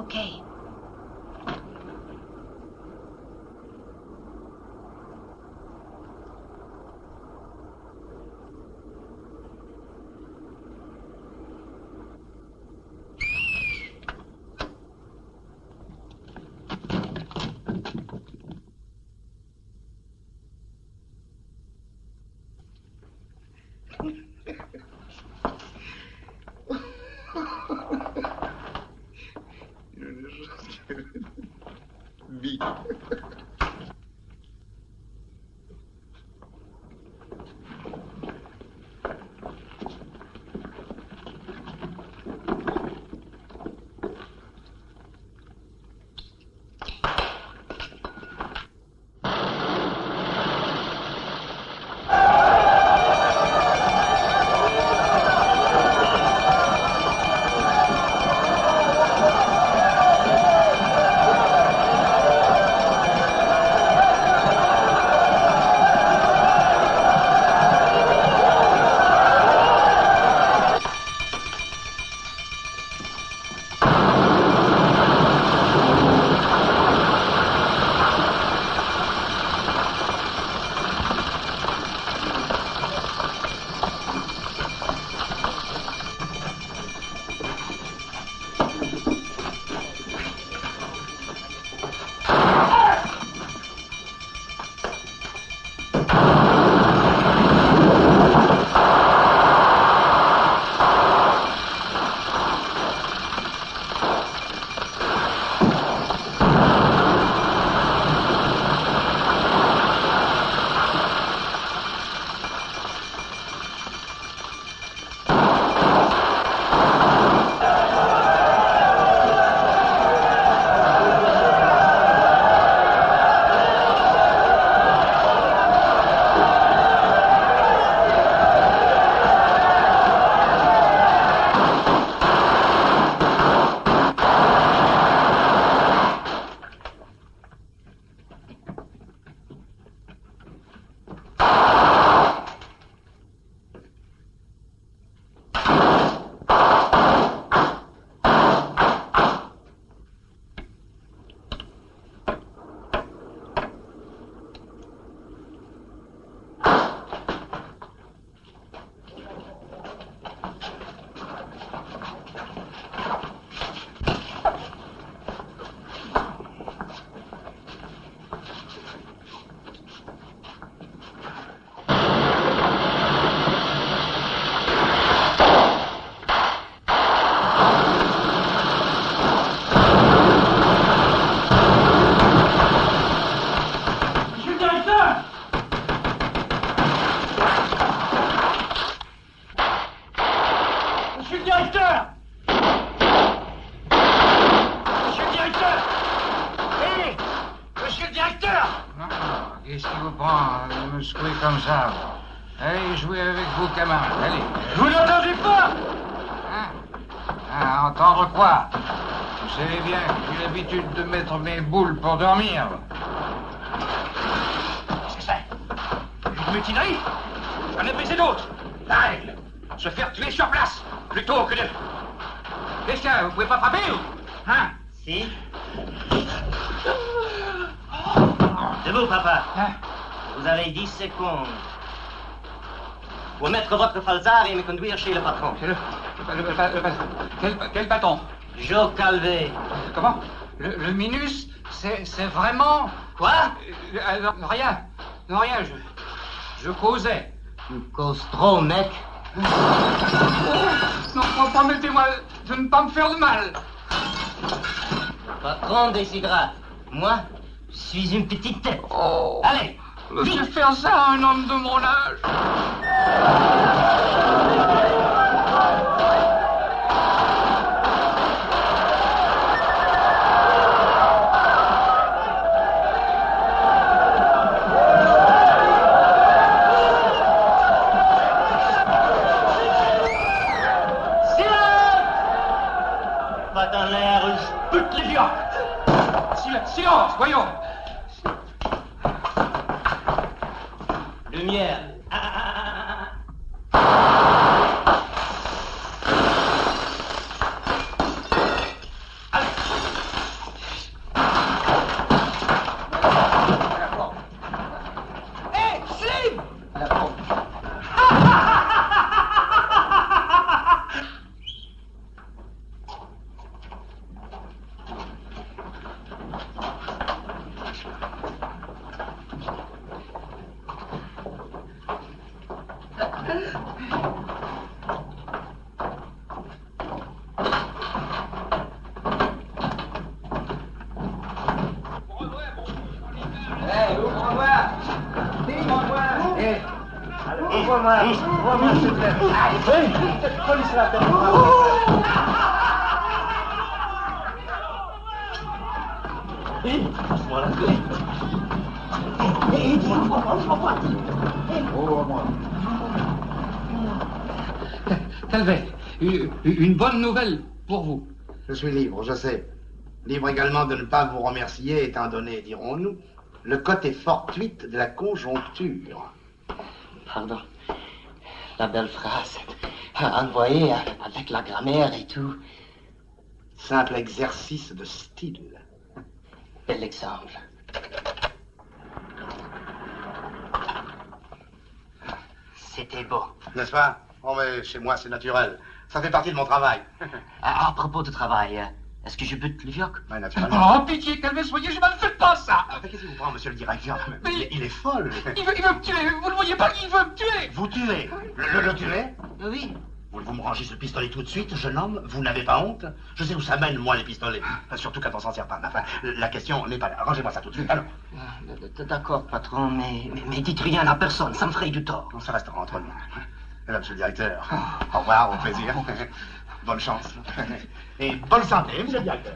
OK. Qu'est-ce qui vous prend de me secouer comme ça? Allez jouer avec vos camarades, allez. Vous n'entendez pas? Entendre quoi? Vous savez bien que j'ai l'habitude de mettre mes boules pour dormir. Qu'est-ce que c'est? Une mutinerie? J'en ai brisé d'autres. La règle, se faire tuer sur place, plutôt que de... Qu'est-ce qu'il y a? Vous pouvez pas frapper, ou? Hein? Si. Debout, papa. Vous avez 10 secondes pour mettre votre falzar et me conduire chez le patron. Quel patron? Joe Calvé. Comment? Le Minus, c'est vraiment... Quoi? Rien. Non, rien, je causais. Tu causes trop, mec. Non, promettez-moi de ne pas me faire de mal. Patron décidera. Moi, je suis une petite tête. Oh. Allez, je faire ça à un homme de mon âge. pas dans l'air, je bute les viandes. Silence, voyons. Lumière. Allez, Ouvre-moi! Dis-moi-moi! Ouvre-moi, s'il te plaît. Police la tête. Passe-moi la clé. Ouvre-moi. Calvet, une bonne nouvelle pour vous. Je suis libre, je sais. Libre également de ne pas vous remercier, étant donné, dirons-nous, le côté fortuit de la conjoncture. Pardon. La belle phrase. Envoyée avec la grammaire et tout. Simple exercice de style. Bel exemple. C'était beau. N'est-ce pas? Oh, mais chez moi, c'est naturel. Ça fait partie de mon travail. À propos de travail, est-ce que je bute le vioc? Oui, naturellement. Oh, pitié, Calvet, soyez, je ne fais pas ça. Qu'est-ce qui vous prend, monsieur le directeur? Il est folle. Il veut me tuer, vous ne voyez pas qu'il veut me tuer. Vous tuer? Le tuer? Oui. Vous me rangez ce pistolet tout de suite, jeune homme? Vous n'avez pas honte? Je sais où ça mène, moi, les pistolets. Surtout quand on s'en sert pas. Enfin, la question n'est pas là. Rangez-moi ça tout de suite, alors. D'accord, patron, mais dites rien à personne, ça me ferait du tort. Ça restera entre nous. Mesdames, monsieur le directeur, au revoir, au plaisir. Bonne chance. Et bonne santé, monsieur le directeur.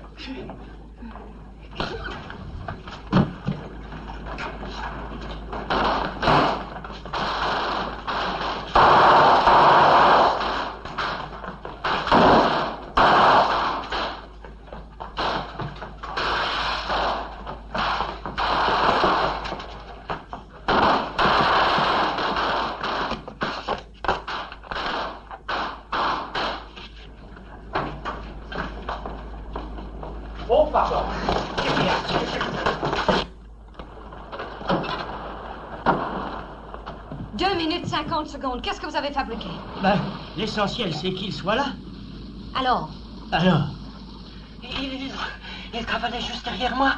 Oh, pardon. 2 minutes 50 secondes. Qu'est-ce que vous avez fabriqué? Ben, l'essentiel, c'est qu'il soit là. Alors? Alors? Il cavalait juste derrière moi.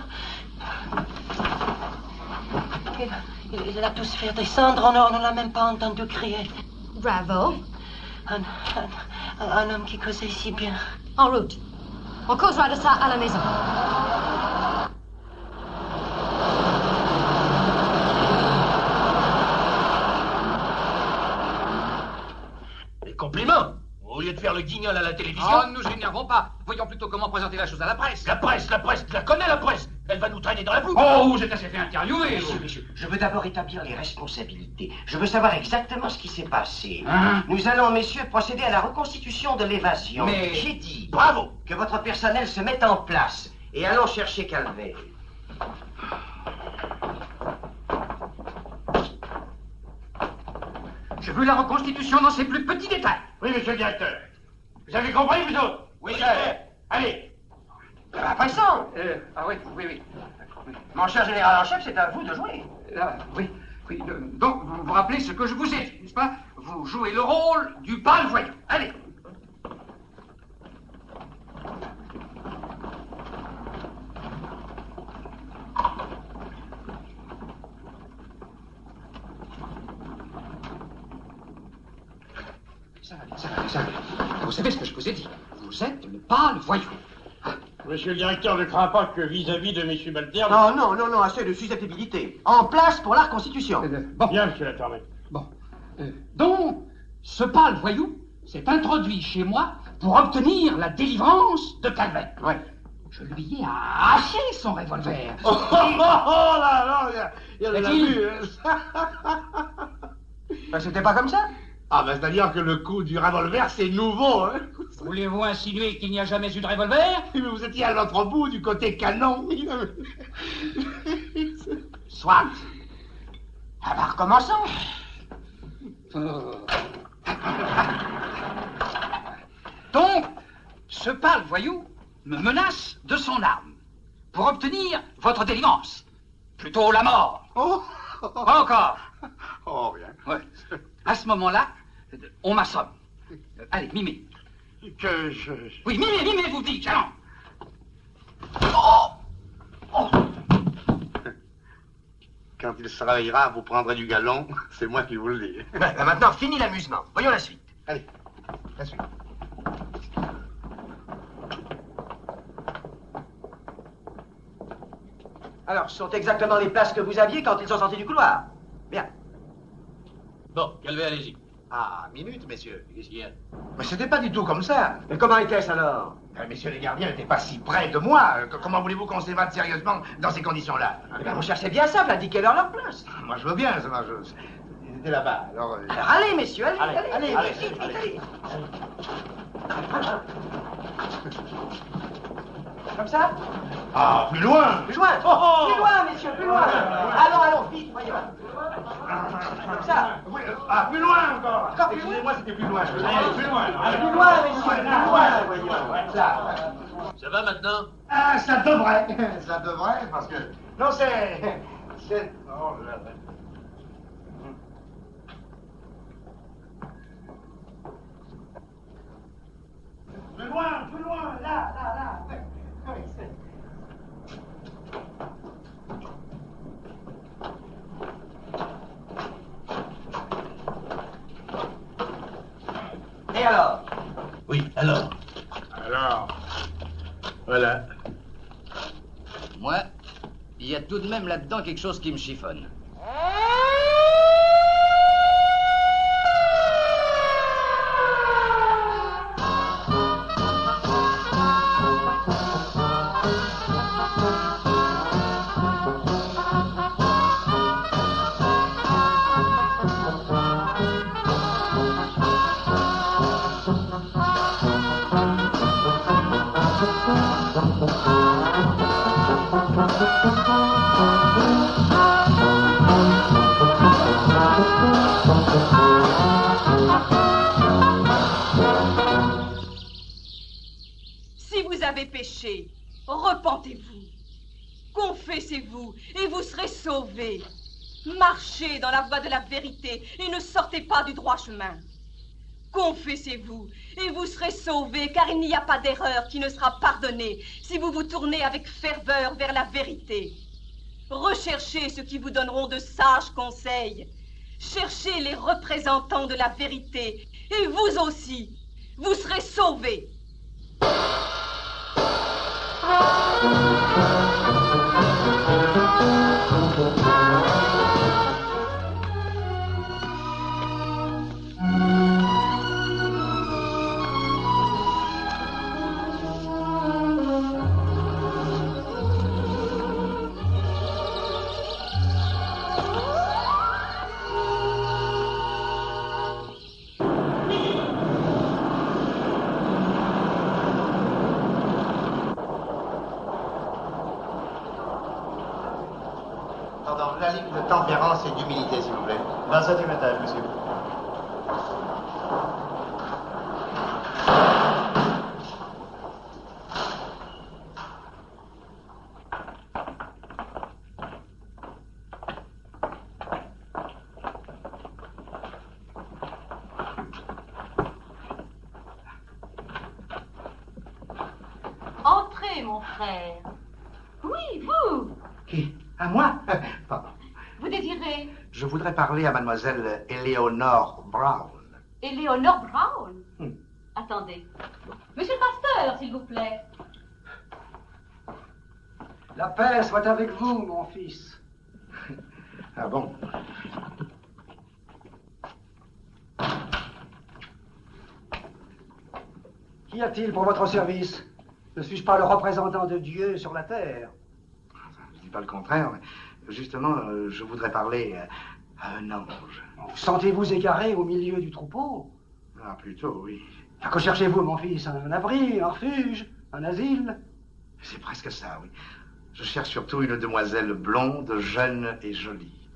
Il a tous fait descendre, on ne l'a même pas entendu crier. Bravo. Un homme qui causait si bien. En route. On causera de ça à la maison. Des compliments. Au lieu de faire le guignol à la télévision. Oh, ne nous énervons pas. Voyons plutôt comment présenter la chose à la presse. La presse, je la connais, la presse. Elle va nous traîner dans la boue. Oh, vous êtes assez fait interviewer. Monsieur, je veux d'abord établir les responsabilités. Je veux savoir exactement ce qui s'est passé. Hein? Nous allons, messieurs, procéder à la reconstitution de l'évasion. Mais... J'ai dit... Bravo. Que votre personnel se mette en place. Et allons chercher Calvet. Je veux la reconstitution dans ses plus petits détails. Oui, monsieur le directeur. Vous avez compris, vous autres? Oui, chef. Allez. Passons. Ah oui, oui, oui. Mon cher général en chef, c'est à vous de jouer. Oui, oui. Donc, vous vous rappelez ce que je vous ai dit, n'est-ce pas? Vous jouez le rôle du pâle voyou. Allez. Ça va. Vous savez ce que je vous ai dit. Vous êtes le pâle voyou. Monsieur le directeur ne craint pas que vis-à-vis de mes subalternes... Non, assez de susceptibilité. En place pour la reconstitution. Bon. Bien, monsieur Latournelle. Bon. Donc, ce pâle voyou s'est introduit chez moi pour obtenir la délivrance de Calvet. Oui. Je lui ai arraché son revolver. Oh là là, il y a la vue. C'était pas comme ça? Ah, ben, c'est-à-dire que le coup du revolver, c'est nouveau, hein? Voulez-vous insinuer qu'il n'y a jamais eu de revolver? Mais vous étiez à l'autre bout, du côté canon. Soit. Alors, recommençons. Donc, ce pâle voyou me menace de son arme pour obtenir votre délivrance. Plutôt la mort. Oh. Pas encore. Oh, bien. Ouais. À ce moment-là, on m'assomme. Allez, mimez. Que je... Oui, mimez, vous dites, allons. Quand il se réveillera, vous prendrez du galon. C'est moi qui vous le dis. Maintenant, fini l'amusement. Voyons la suite. Allez, la suite. Alors, ce sont exactement les places que vous aviez quand ils sont sortis du couloir. Bien. Bon, Calvé, allez-y. Ah, minute, messieurs. Qu'est-ce qu'il y a? Mais c'était pas du tout comme ça. Mais comment était-ce alors? Messieurs les gardiens n'étaient pas si près de moi. Comment voulez-vous qu'on s'évade sérieusement dans ces conditions-là? Eh bien, vous cherchez bien simple, indiquez-leur leur place. Moi, je veux bien, ça marche. Ils étaient là-bas, alors... Alors, allez, messieurs, allez. Allez. Comme ça? Ah, plus loin. Plus loin. Plus loin, messieurs, plus loin. Allons, vite, voyons. Comme ça. Ah, plus loin encore. Encore plus loin. Excusez-moi, c'était plus loin. Allez, plus loin. Plus loin, messieurs, plus loin, voyons. Ça va maintenant? Ah, ça devrait. Ça devrait, parce que... Non, c'est... Oh, là, là. Plus loin, là. Oui, c'est... Et alors? Oui, alors? Voilà. Moi, il y a tout de même là-dedans quelque chose qui me chiffonne. Si vous avez péché, repentez-vous, confessez-vous et vous serez sauvés. Marchez dans la voie de la vérité et ne sortez pas du droit chemin. Confessez-vous et vous serez sauvés, car il n'y a pas d'erreur qui ne sera pardonnée si vous vous tournez avec ferveur vers la vérité. Recherchez ceux qui vous donneront de sages conseils. Cherchez les représentants de la vérité et vous aussi, vous serez sauvés. Pardon, la ligne de tempérance et d'humilité, s'il vous plaît. 27e étage, monsieur. Entrez, mon frère. Oui, vous. Qui? À moi? Pardon. Vous désirez Je voudrais parler à mademoiselle Eleanor Brown. Eleanor Brown? Attendez. Monsieur le pasteur, s'il vous plaît. La paix soit avec vous, mon fils. Ah bon? Qu'y a-t-il pour votre service? Ne suis-je pas le représentant de Dieu sur la terre? Je dis pas le contraire. Mais justement, je voudrais parler à un ange. Sentez-vous égaré au milieu du troupeau? Ah, plutôt, oui. Que cherchez-vous, mon fils? Un abri, un refuge, un asile? C'est presque ça, oui. Je cherche surtout une demoiselle blonde, jeune et jolie.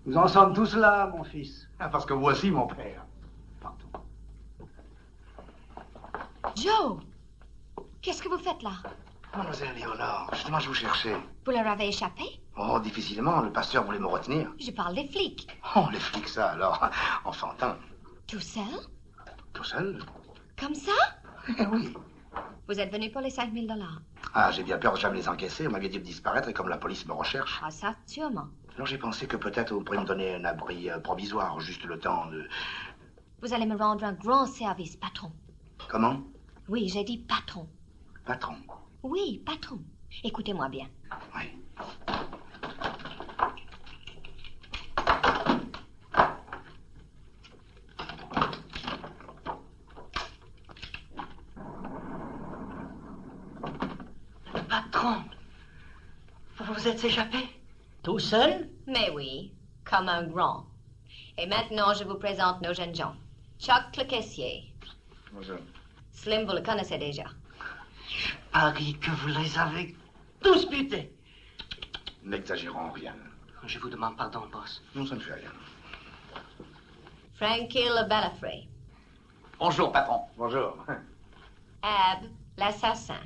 Nous en sommes tous là, mon fils. Ah, parce que vous aussi, mon père. Joe, qu'est-ce que vous faites là? Mademoiselle Léonore, justement, je vous cherchais. Vous leur avez échappé? Oh, difficilement, le pasteur voulait me retenir. Je parle des flics. Oh, les flics, ça, alors, enfantin. Tout seul? Tout seul? Comme ça? Eh oui. Vous êtes venu pour les 5 000 $. Ah, j'ai bien peur de jamais les encaisser. On m'avait dit de disparaître et comme la police me recherche. Ah, ça, sûrement. Alors j'ai pensé que peut-être vous pourriez me donner un abri provisoire, juste le temps de... Vous allez me rendre un grand service, patron. Comment? Oui, j'ai dit patron. Patron? Oui, patron. Écoutez-moi bien. Oui. Patron, vous vous êtes échappé? Tout seul? Mais oui, comme un grand. Et maintenant, je vous présente nos jeunes gens. Chuck le caissier. Bonjour. Slim, vous le connaissez déjà. Harry, que vous les avez tous butés. N'exagérons rien. Je vous demande pardon, boss. Non, ça ne fait rien. Frankie le Balafré. Bonjour, patron. Bonjour. Ab, l'assassin.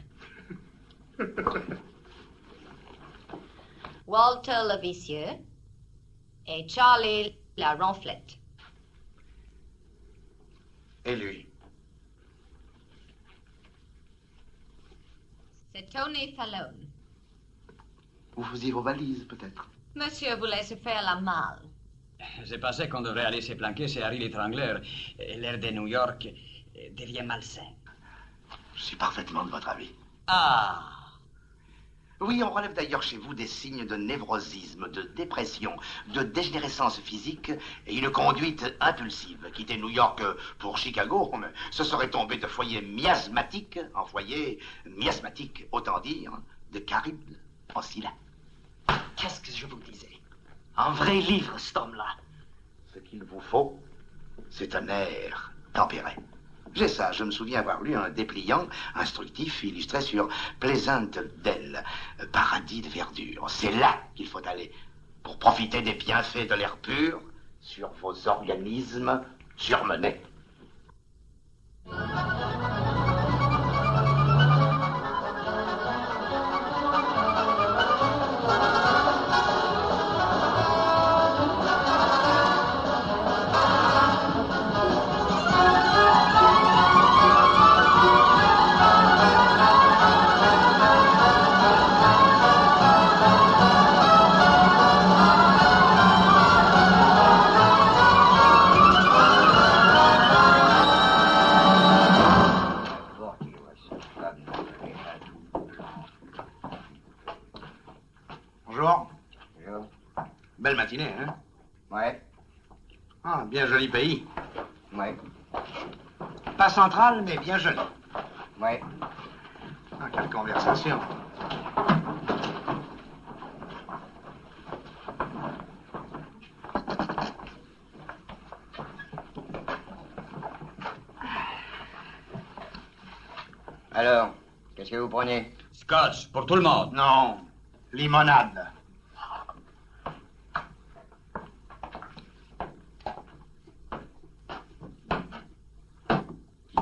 Walter le vicieux. Et Charlie la ronflette. Et lui? C'est Tony Fallon. Vous faisiez vos valises, peut-être? Monsieur vous laisse faire la malle. Je pensais qu'on devrait aller se planquer chez Harry l'étrangleur. L'air de New York devient malsain. Je suis parfaitement de votre avis. Ah! Oui, on relève d'ailleurs chez vous des signes de névrosisme, de dépression, de dégénérescence physique et une conduite impulsive. Quitter New York pour Chicago, ce serait tomber de foyer miasmatique en foyer miasmatique, autant dire, de Charybde en Scylla. Qu'est-ce que je vous disais? Un vrai livre, cet homme-là. Ce qu'il vous faut, c'est un air tempéré. J'ai ça, je me souviens avoir lu un dépliant instructif illustré sur Pleasant Dell, paradis de verdure. C'est là qu'il faut aller pour profiter des bienfaits de l'air pur sur vos organismes surmenés. Belle matinée, hein? Ouais. Ah, bien joli pays. Ouais. Pas central, mais bien joli. Ouais. Ah, quelle conversation. Alors, qu'est-ce que vous prenez? Scotch, pour tout le monde. Non, limonade.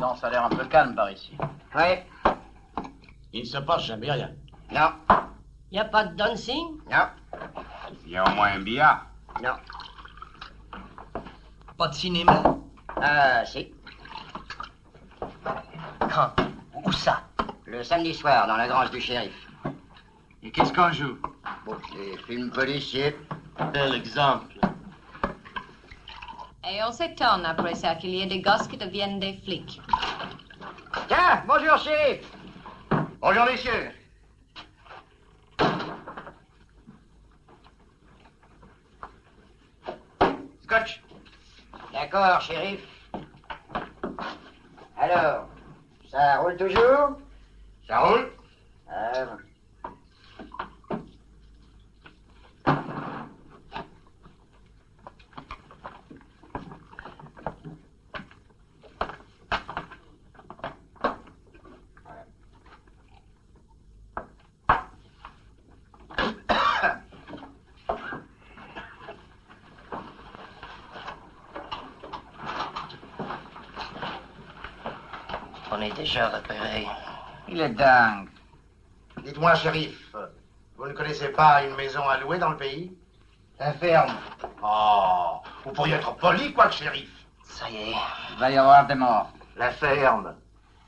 Non, ça a l'air un peu calme par ici. Ouais. Il ne se passe jamais rien. Non. Il n'y a pas de dancing? Non. Il y a au moins un billard. Non. Pas de cinéma? Ah, si. Quand? Où ça? Le samedi soir, dans la grange du shérif. Et qu'est-ce qu'on joue? Bon, des films policiers. Bel exemple. Et on s'étonne après ça qu'il y ait des gosses qui deviennent des flics. Tiens, bonjour, shérif. Bonjour, messieurs. Scotch. D'accord, shérif. Alors, ça roule toujours? Ça roule? Ah, On est déjà repéré. il est dingue. Dites-moi, shérif, vous ne connaissez pas une maison à louer dans le pays? La ferme. Oh, vous pourriez être poli, quoi, shérif. Ça y est. Il va y avoir des morts. La ferme.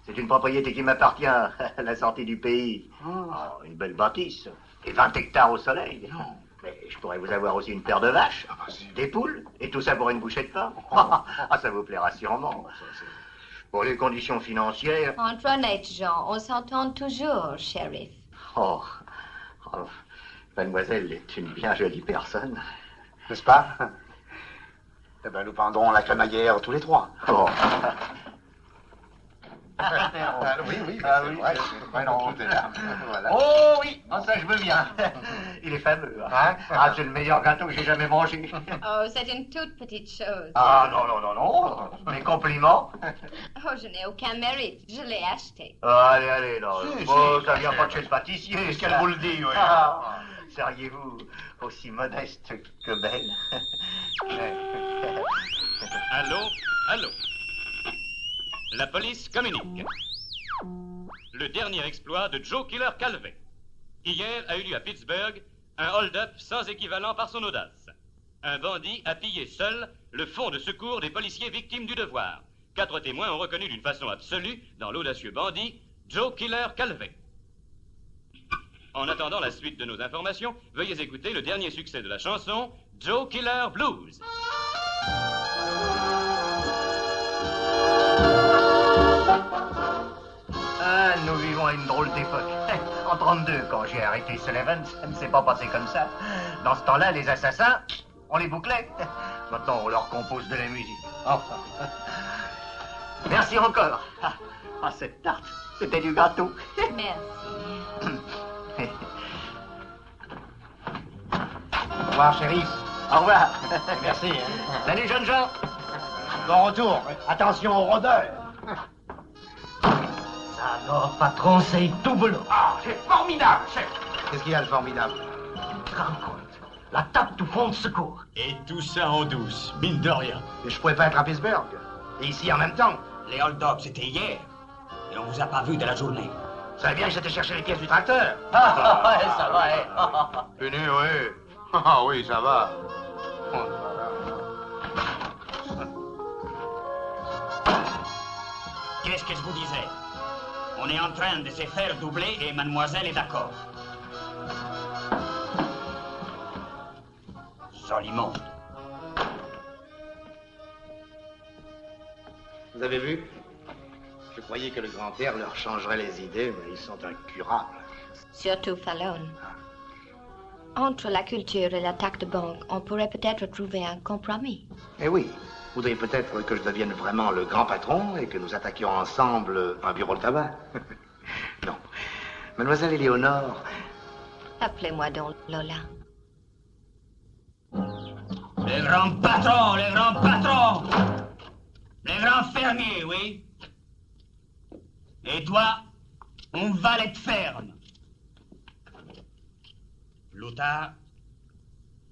C'est une propriété qui m'appartient à la sortie du pays. Oh, une belle bâtisse. Et 20 hectares au soleil. Mais je pourrais vous avoir aussi une paire de vaches, des poules, et tout ça pour une bouchée de pain. Ah, ça vous plaira sûrement. Pour les conditions financières... Entre honnêtes gens, on s'entend toujours, shérif. Oh, mademoiselle est une bien jolie personne. N'est-ce pas? Eh ben, nous pendrons la crémaillère tous les trois. Oh. Oui, c'est vrai. Voilà. Oh oui, ça je veux bien. Il est fameux. Hein? Ah, c'est le meilleur gâteau que j'ai jamais mangé. Oh, c'est une toute petite chose. Ah non. Mes compliments. Oh, je n'ai aucun mérite. Je l'ai acheté. Allez, non. Ça vient pas de chez le pâtissier. Est-ce qu'elle vous le dit, oui. Seriez-vous aussi modeste que belle? Allô? La police communique. Le dernier exploit de Joe Killer Calvey. Hier a eu lieu à Pittsburgh un hold-up sans équivalent par son audace. Un bandit a pillé seul le fonds de secours des policiers victimes du devoir. 4 témoins ont reconnu d'une façon absolue, dans l'audacieux bandit, Joe Killer Calvey. En attendant la suite de nos informations, veuillez écouter le dernier succès de la chanson, Joe Killer Blues. Ah, nous vivons à une drôle d'époque. En 32, quand j'ai arrêté Sullivan, ça ne s'est pas passé comme ça. Dans ce temps-là, les assassins, on les bouclait. Maintenant, on leur compose de la musique. Enfin. Merci encore. Ah, cette tarte, c'était du gâteau. Merci. Au revoir, shérif. Au revoir. Merci. Salut, jeunes gens. Bon retour. Attention aux rôdeurs. Alors, patron, c'est tout boulot. Ah, c'est formidable, chef. Qu'est-ce qu'il y a de formidable? La tape tout fond de secours. Et tout ça en douce, mine de rien. Et je pouvais pas être à Pittsburgh. Et ici en même temps. Les hold-up, c'était hier. Et on vous a pas vu de la journée. Vous savez bien que j'étais chercher les pièces du tracteur. Ah, ouais, ça va, Venu, oui. Ah oui, ça va. Qu'est-ce que je vous disais? On est en train de se faire doubler et mademoiselle est d'accord. Joli monde. Vous avez vu? Je croyais que le grand-père leur changerait les idées, mais ils sont incurables. Surtout Fallon. Entre la culture et l'attaque de banque, on pourrait peut-être trouver un compromis. Eh oui. Vous voudriez peut-être que je devienne vraiment le grand patron et que nous attaquions ensemble un bureau de tabac? Non. Mademoiselle Éléonore... Appelez-moi donc Lola. Les grands patrons, les grands patrons! Les grands fermiers, oui? Et toi, un valet de ferme? Plus tard,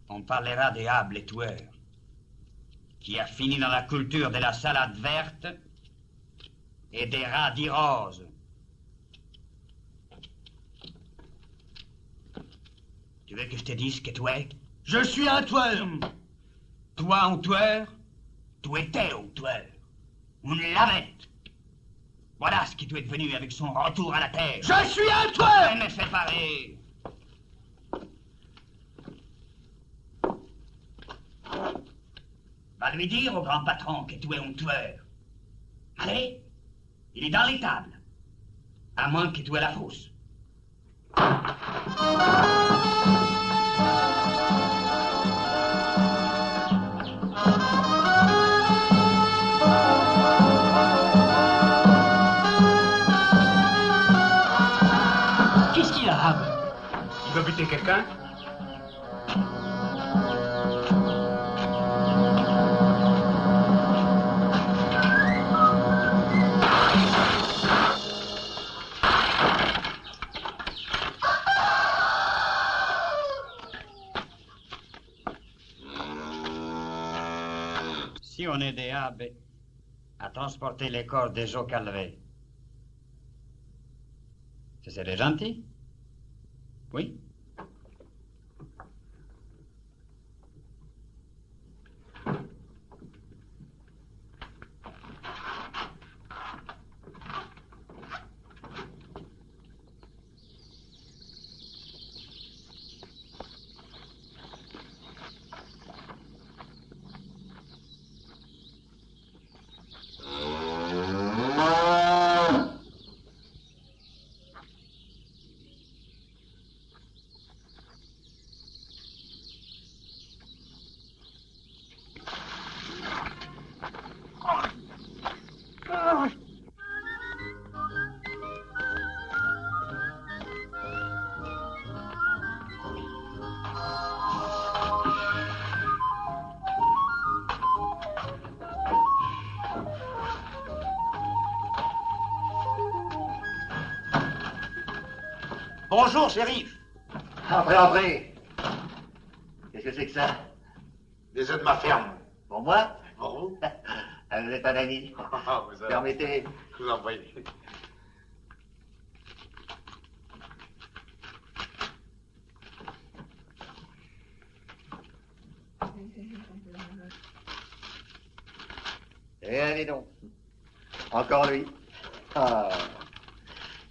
on parlera des hables et tueurs qui a fini dans la culture de la salade verte et des radis roses. Tu veux que je te dise que tu es? Je suis un tueur. Toi, un tueur? Tu étais un tueur. Une lavette. Voilà ce qui tu es devenu avec son retour à la terre. Je suis un tueur! Me séparer. Va lui dire au grand patron que tu es un tueur. Allez, il est dans l'étable. À moins que tu aies la fausse. Qu'est-ce qu'il a? Il veut buter quelqu'un? Si on est des abbes à transporter les corps des Joe Calvey, ce serait gentil? Oui? Bonjour, shérif. Entrez, entrez. Qu'est-ce que c'est que ça? Des œufs de ma ferme. Pour moi? Pour vous? Vous êtes un ami. Permettez. Je vous en prie. Eh, allez donc. Encore lui. Ah.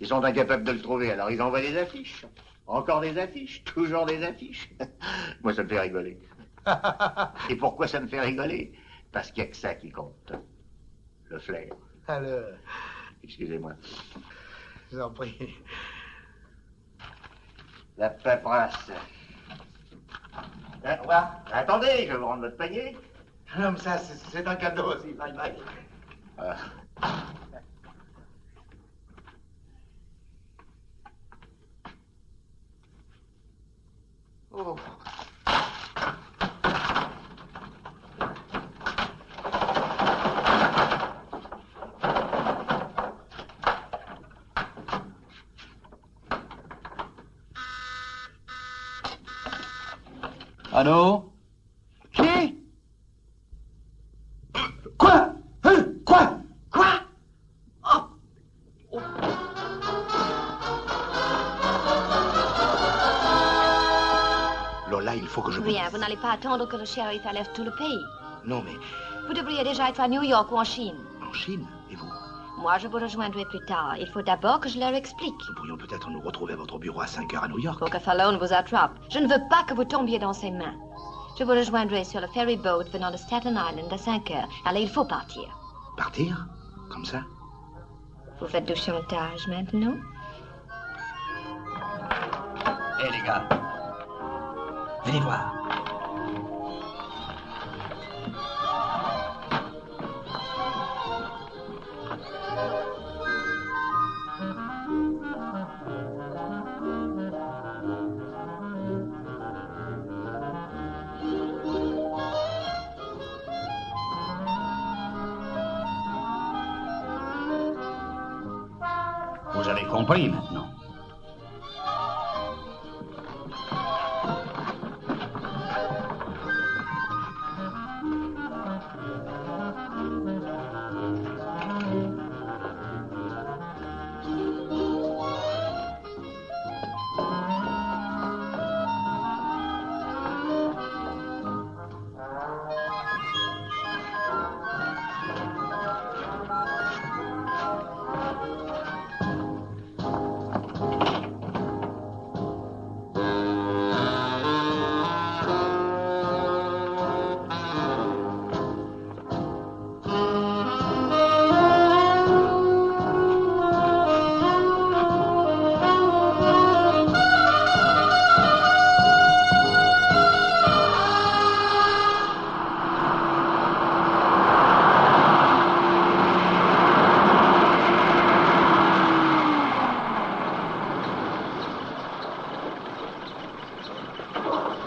Ils sont incapables de le trouver, alors ils envoient des affiches. Encore des affiches, toujours des affiches. Moi, ça me fait rigoler. Et pourquoi ça me fait rigoler? Parce qu'il n'y a que ça qui compte. Le flair. Alors, Excusez-moi. je vous en prie. La paperasse. Voilà. Attendez, je vais vous rendre votre panier. Non, mais ça, c'est un cadeau aussi. Bye bye. Ah. Oh. Allô? Qui? Quoi? Quoi? Quoi? Lola, il faut que je... Rien, vous n'allez pas attendre que le shérif alerte tout le pays. Non, mais Vous devriez déjà être à New York ou en Chine. en Chine, et vous? Moi, je vous rejoindrai plus tard. Il faut d'abord que je leur explique. Nous pourrions peut-être nous retrouver à votre bureau à 5 heures à New York. Pour que Fallon vous attrape. Je ne veux pas que vous tombiez dans ses mains. Je vous rejoindrai sur le ferry boat venant de Staten Island à 5 heures. Allez, il faut partir. Partir? Comme ça? Vous faites du chantage maintenant? Eh les gars, venez voir. Vous avez compris maintenant.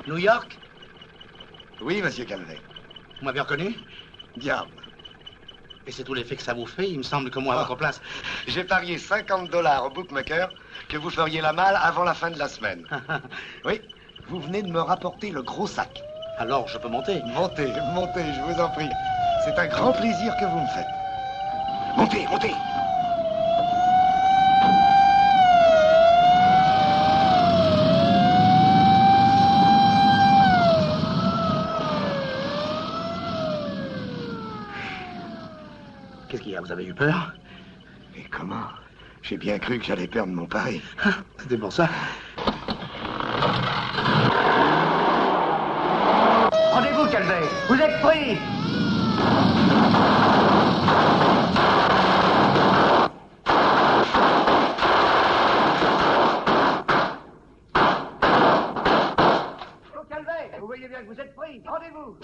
New York? Oui, monsieur Calvet. Vous m'avez reconnu? Diable. Et c'est tout l'effet que ça vous fait? Il me semble que moi, à votre place... J'ai parié $50 au bookmaker que vous feriez la malle avant la fin de la semaine. Oui, vous venez de me rapporter le gros sac. Alors, je peux monter? Montez, montez, je vous en prie. C'est un grand plaisir que vous me faites. Montez, montez. Qu'est-ce qu'il y a? Vous avez eu peur? Et comment? J'ai bien cru que j'allais perdre mon pari. C'était pour ça. Rendez-vous, Calvet. Vous êtes pris. Calvet, vous voyez bien que vous êtes pris. Rendez-vous.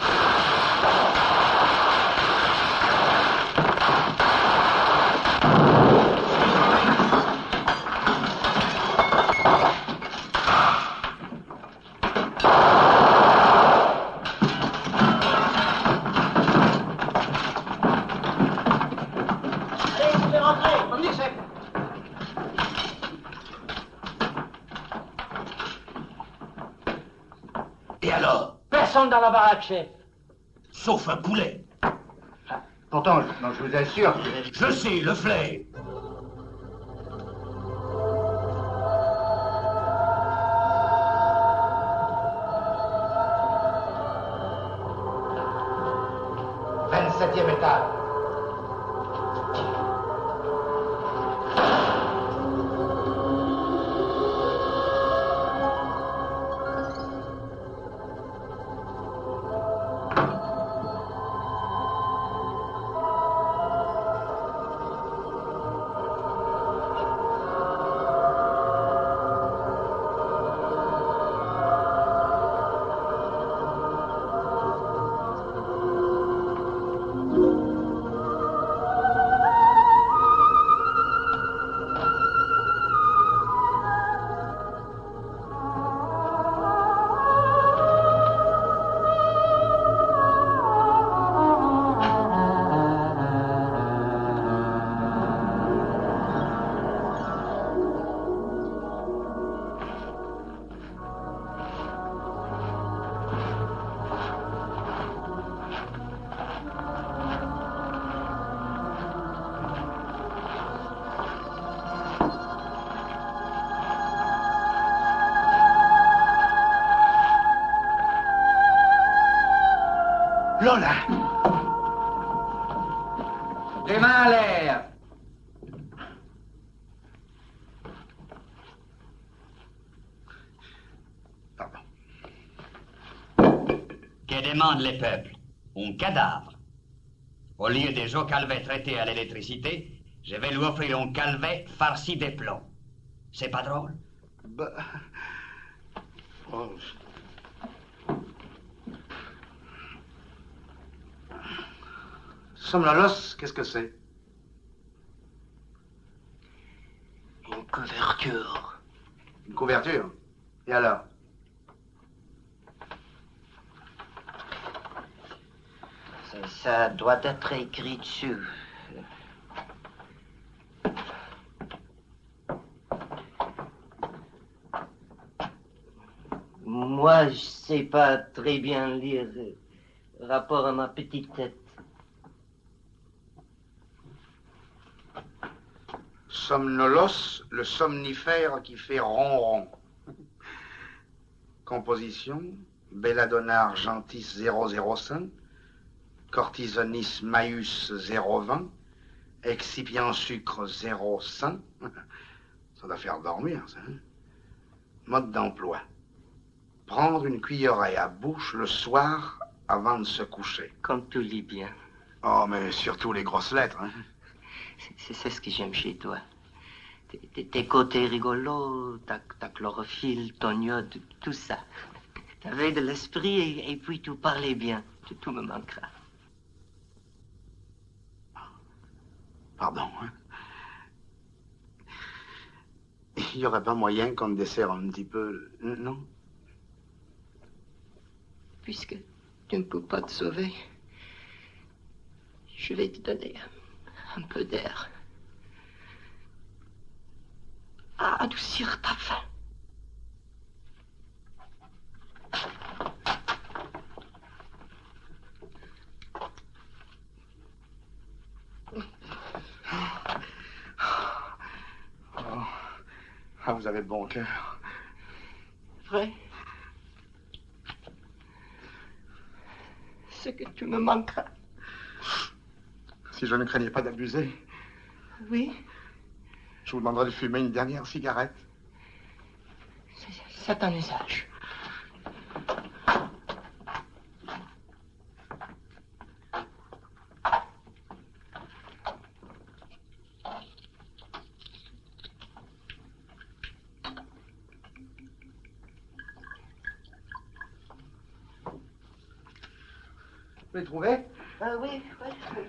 Et alors? Personne dans la baraque, chef. Sauf un poulet. Pourtant, je vous assure que... Je sais, le flair. Septième étage. Lola! Les mains à l'air! Pardon. Que demandent les peuples? Un cadavre. Au lieu des eaux calvets traités à l'électricité, je vais lui offrir un calvet farci de plomb. C'est pas drôle? Bah... Oh. Somnolos, qu'est-ce que c'est? Une couverture. Une couverture? Et alors? Ça doit être écrit dessus. Moi, je sais pas très bien lire rapport à ma petite tête. Somnolos, le somnifère qui fait ronron. Composition, belladonna argentis 005, cortisonis maius 020, excipient sucre 0,5. Ça doit faire dormir, ça. Hein? Mode d'emploi. Prendre une cuillerée à bouche le soir avant de se coucher. Comme tu lis bien. Oh, mais surtout les grosses lettres, hein. C'est ce que j'aime chez toi. Tes côtés rigolos, ta chlorophylle, ton iode, tout ça. T'avais de l'esprit et puis tu parlais bien. Tout me manquera. Pardon, hein. Il n'y aurait pas moyen qu'on me dessert un petit peu, non? Puisque tu ne peux pas te sauver, je vais te donner un peu d'air. À adoucir ta faim. Ah, vous avez bon cœur. Vrai? Ce que tu me manqueras. Si je ne craignais pas d'abuser, Oui, je vous demanderais de fumer une dernière cigarette. c'est un usage. Vous l'avez trouvé? Oui, oui.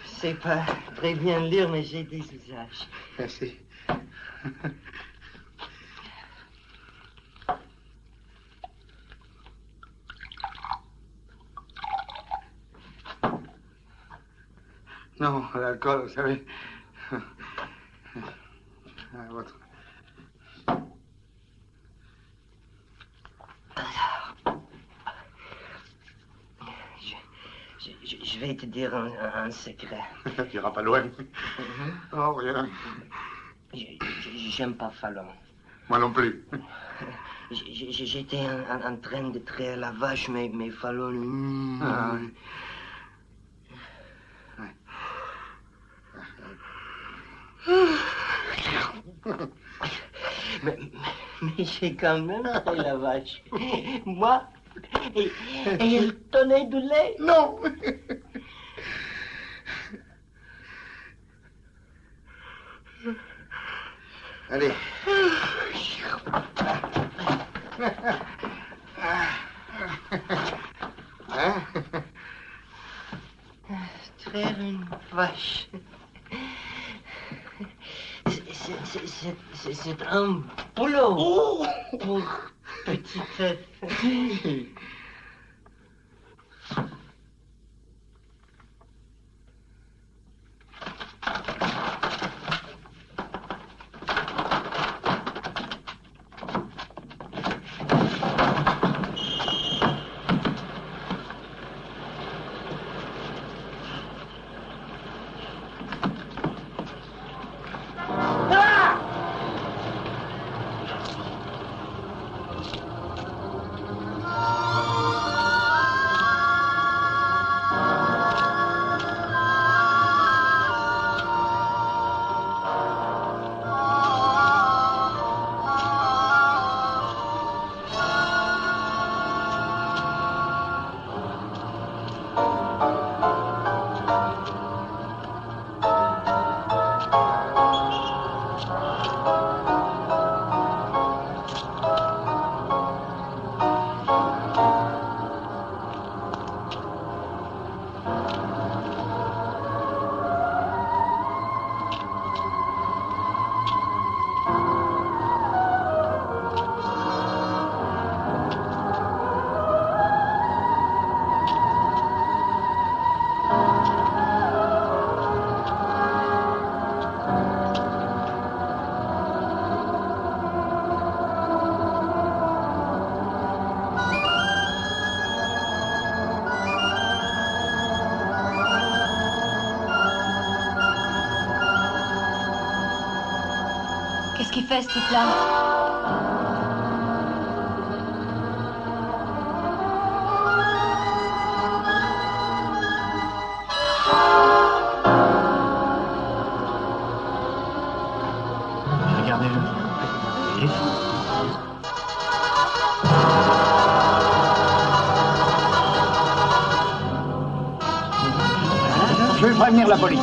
Je sais pas très bien lire, mais j'ai des usages. Merci. Non, l'alcool, vous savez. Votre... vais te dire un secret. Tu iras pas loin. Oh, rien. J'aime pas Fallon. Moi non plus. J'étais en train de traire la vache, mais Fallon... Ah. Mais j'ai quand même traité la vache. Moi, et elle donnait du lait. Non. Allez. Hein? Traire une vache. C'est un boulot pour petite fille. Qu'est-ce qu'il fait, ce type-là? Regardez-le. Il est fou. Je vais prévenir la police.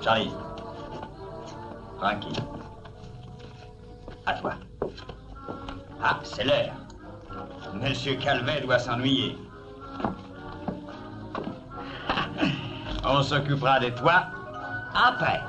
J'arrive. Tranquille. À toi. Ah, c'est l'heure. Monsieur Calvet doit s'ennuyer. On s'occupera de toi après.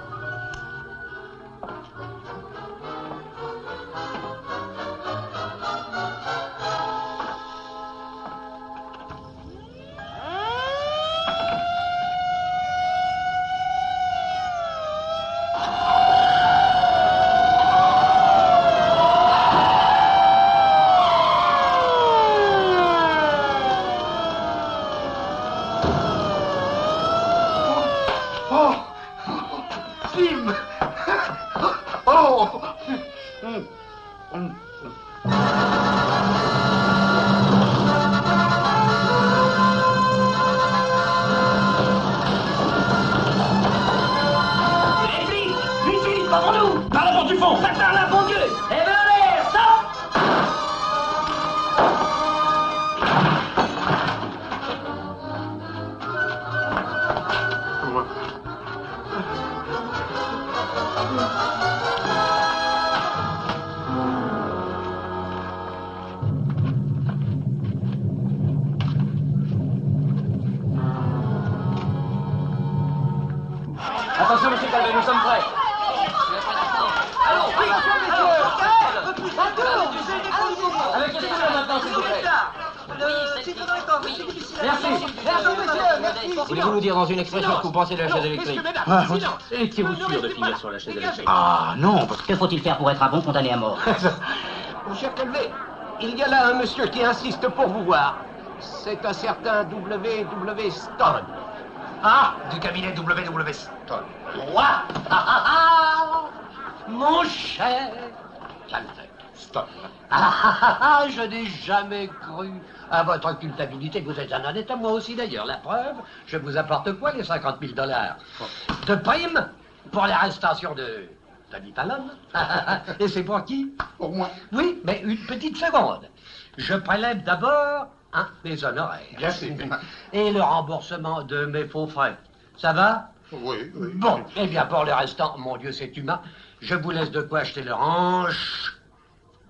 Attention, monsieur Calvet, nous sommes prêts. Allons, vite, Avec quel problème maintenant, s'il vous plaît? Merci. Voulez-vous nous dire dans une expression ce que vous pensez de la chaise électrique? Étiez-vous sûr de finir sur la chaise électrique? Ah non, parce que faut-il faire pour être un bon condamné à mort? Mon cher Calvet, il y a là un monsieur qui insiste pour vous voir. C'est un certain W.W. Stone. Ah, du cabinet W.W. Stone. Moi mon cher Calvet Stone. Je n'ai jamais cru à votre culpabilité. Vous êtes un honnête homme, moi aussi d'ailleurs. La preuve, je vous apporte quoi, les 50 000 $ de prime pour l'arrestation de Tony Fallon. Et c'est pour qui? Pour moi. Oui, mais une petite seconde. Je prélève d'abord mes honoraires. Bien sûr. Et le remboursement de mes faux frais. Ça va? Oui, oui. Bon, eh bien, pour le restant, mon Dieu, c'est humain. Je vous laisse de quoi acheter le ranch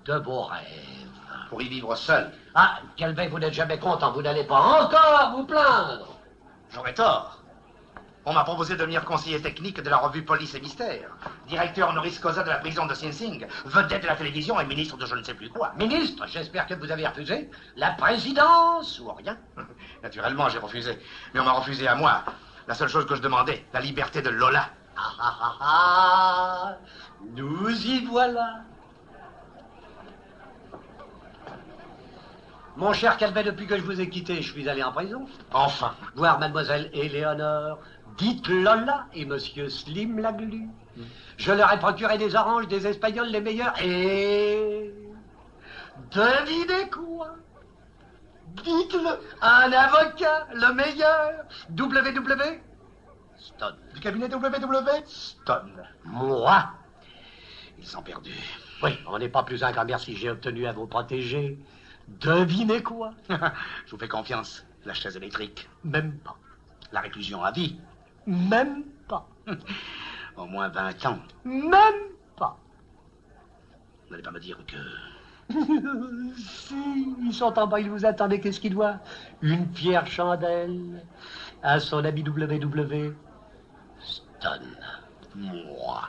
de vos rêves. Pour y vivre seul. Ah, Calvet, vous n'êtes jamais content. Vous n'allez pas encore vous plaindre. J'aurais tort. On m'a proposé de devenir conseiller technique de la revue Police et Mystère, directeur honoris causa de la prison de Sing Sing, vedette de la télévision et ministre de je ne sais plus quoi. Ministre, j'espère que vous avez refusé la présidence ou rien. Naturellement, j'ai refusé. Mais on m'a refusé à moi. La seule chose que je demandais, la liberté de Lola. Nous y voilà. Mon cher Calvet, depuis que je vous ai quitté, je suis allé en prison. Enfin. Voir mademoiselle Éléonore, dite Lola et monsieur Slim Laglu. Je leur ai procuré des oranges, des espagnols, les meilleurs. Et... devinez quoi? Dites-le. Un avocat, le meilleur. W.W. Stone. Du cabinet W.W. Stone. Moi. Ils sont perdus. Oui, on n'est pas plus un grand merci. J'ai obtenu à vous protéger. Devinez quoi? Je vous fais confiance. La chaise électrique. Même pas. La réclusion à vie. Même pas. Au moins 20 ans. Même pas. Vous n'allez pas me dire que... Si, ils sont en bas, ils vous attendent. Qu'est-ce qu'ils doivent? Une fière chandelle à son ami W.W. Stone. Moi.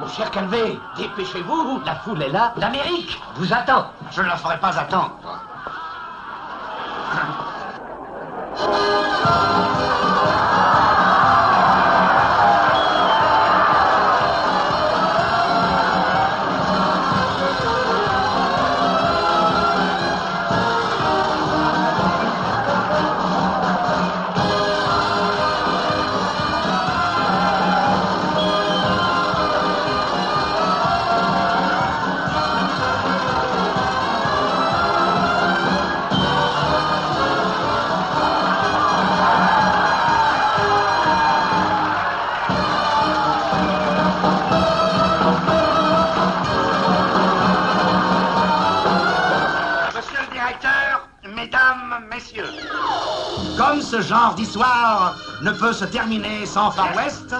Mon cher Calvet, dépêchez-vous, la foule est là, l'Amérique vous attend. Je ne la ferai pas attendre. Comme ce genre d'histoire ne peut se terminer sans Far West,